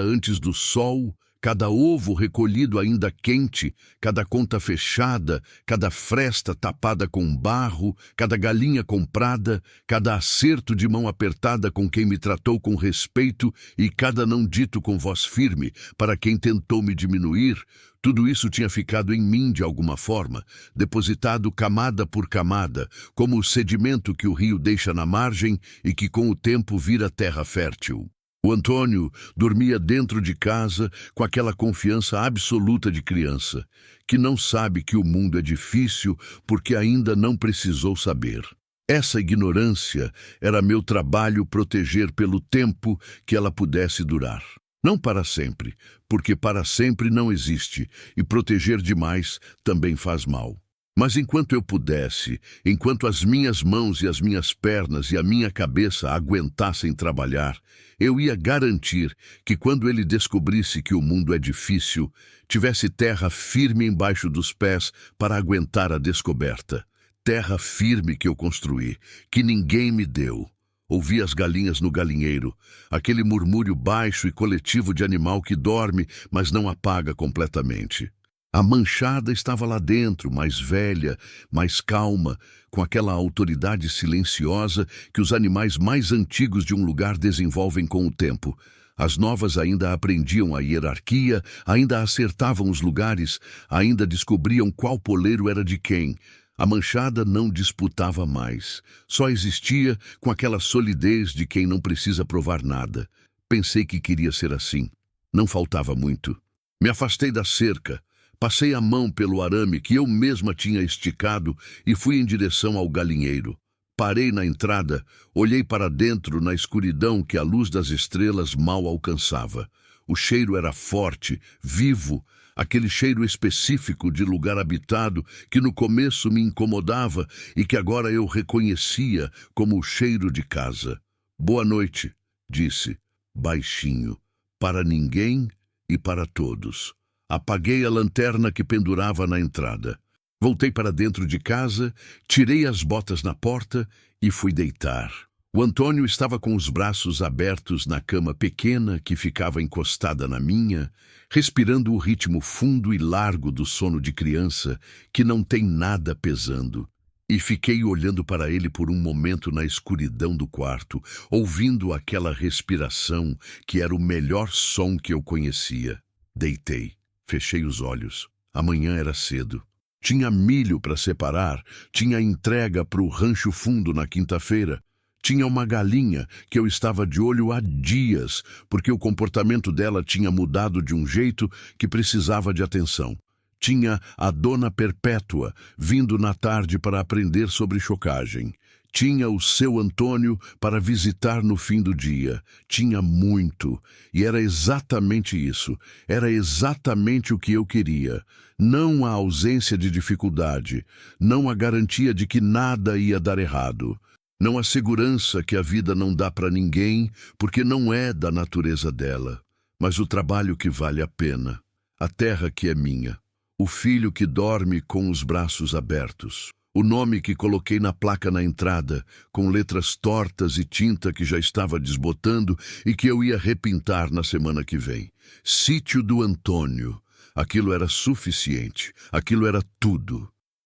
antes do sol, cada ovo recolhido ainda quente, cada conta fechada, cada fresta tapada com barro, cada galinha comprada, cada acerto de mão apertada com quem me tratou com respeito e cada não dito com voz firme para quem tentou me diminuir, tudo isso tinha ficado em mim de alguma forma, depositado camada por camada, como o sedimento que o rio deixa na margem e que com o tempo vira terra fértil. O Antônio dormia dentro de casa com aquela confiança absoluta de criança, que não sabe que o mundo é difícil porque ainda não precisou saber. Essa ignorância era meu trabalho proteger pelo tempo que ela pudesse durar. Não para sempre, porque para sempre não existe, e proteger demais também faz mal. Mas enquanto eu pudesse, enquanto as minhas mãos e as minhas pernas e a minha cabeça aguentassem trabalhar, eu ia garantir que quando ele descobrisse que o mundo é difícil, tivesse terra firme embaixo dos pés para aguentar a descoberta. Terra firme que eu construí, que ninguém me deu. Ouvi as galinhas no galinheiro, aquele murmúrio baixo e coletivo de animal que dorme, mas não apaga completamente. A manchada estava lá dentro, mais velha, mais calma, com aquela autoridade silenciosa que os animais mais antigos de um lugar desenvolvem com o tempo. As novas ainda aprendiam a hierarquia, ainda acertavam os lugares, ainda descobriam qual poleiro era de quem. A manchada não disputava mais, só existia com aquela solidez de quem não precisa provar nada. Pensei que queria ser assim. Não faltava muito. Me afastei da cerca. Passei a mão pelo arame que eu mesma tinha esticado e fui em direção ao galinheiro. Parei na entrada, olhei para dentro na escuridão que a luz das estrelas mal alcançava. O cheiro era forte, vivo, aquele cheiro específico de lugar habitado que no começo me incomodava e que agora eu reconhecia como o cheiro de casa. Boa noite, disse, baixinho, para ninguém e para todos. Apaguei a lanterna que pendurava na entrada. Voltei para dentro de casa, tirei as botas na porta e fui deitar. O Antônio estava com os braços abertos na cama pequena que ficava encostada na minha, respirando o ritmo fundo e largo do sono de criança que não tem nada pesando. E fiquei olhando para ele por um momento na escuridão do quarto, ouvindo aquela respiração que era o melhor som que eu conhecia. Deitei. Fechei os olhos. Amanhã era cedo. Tinha milho para separar, tinha entrega para o rancho fundo na quinta-feira. Tinha uma galinha que eu estava de olho há dias, porque o comportamento dela tinha mudado de um jeito que precisava de atenção. Tinha a Dona Perpétua vindo na tarde para aprender sobre chocagem. Tinha o seu Antônio para visitar no fim do dia. Tinha muito. E era exatamente isso. Era exatamente o que eu queria. Não a ausência de dificuldade. Não a garantia de que nada ia dar errado. Não a segurança que a vida não dá para ninguém, porque não é da natureza dela. Mas o trabalho que vale a pena. A terra que é minha. O filho que dorme com os braços abertos. O nome que coloquei na placa na entrada, com letras tortas e tinta que já estava desbotando e que eu ia repintar na semana que vem. Sítio do Antônio. Aquilo era suficiente. Aquilo era tudo.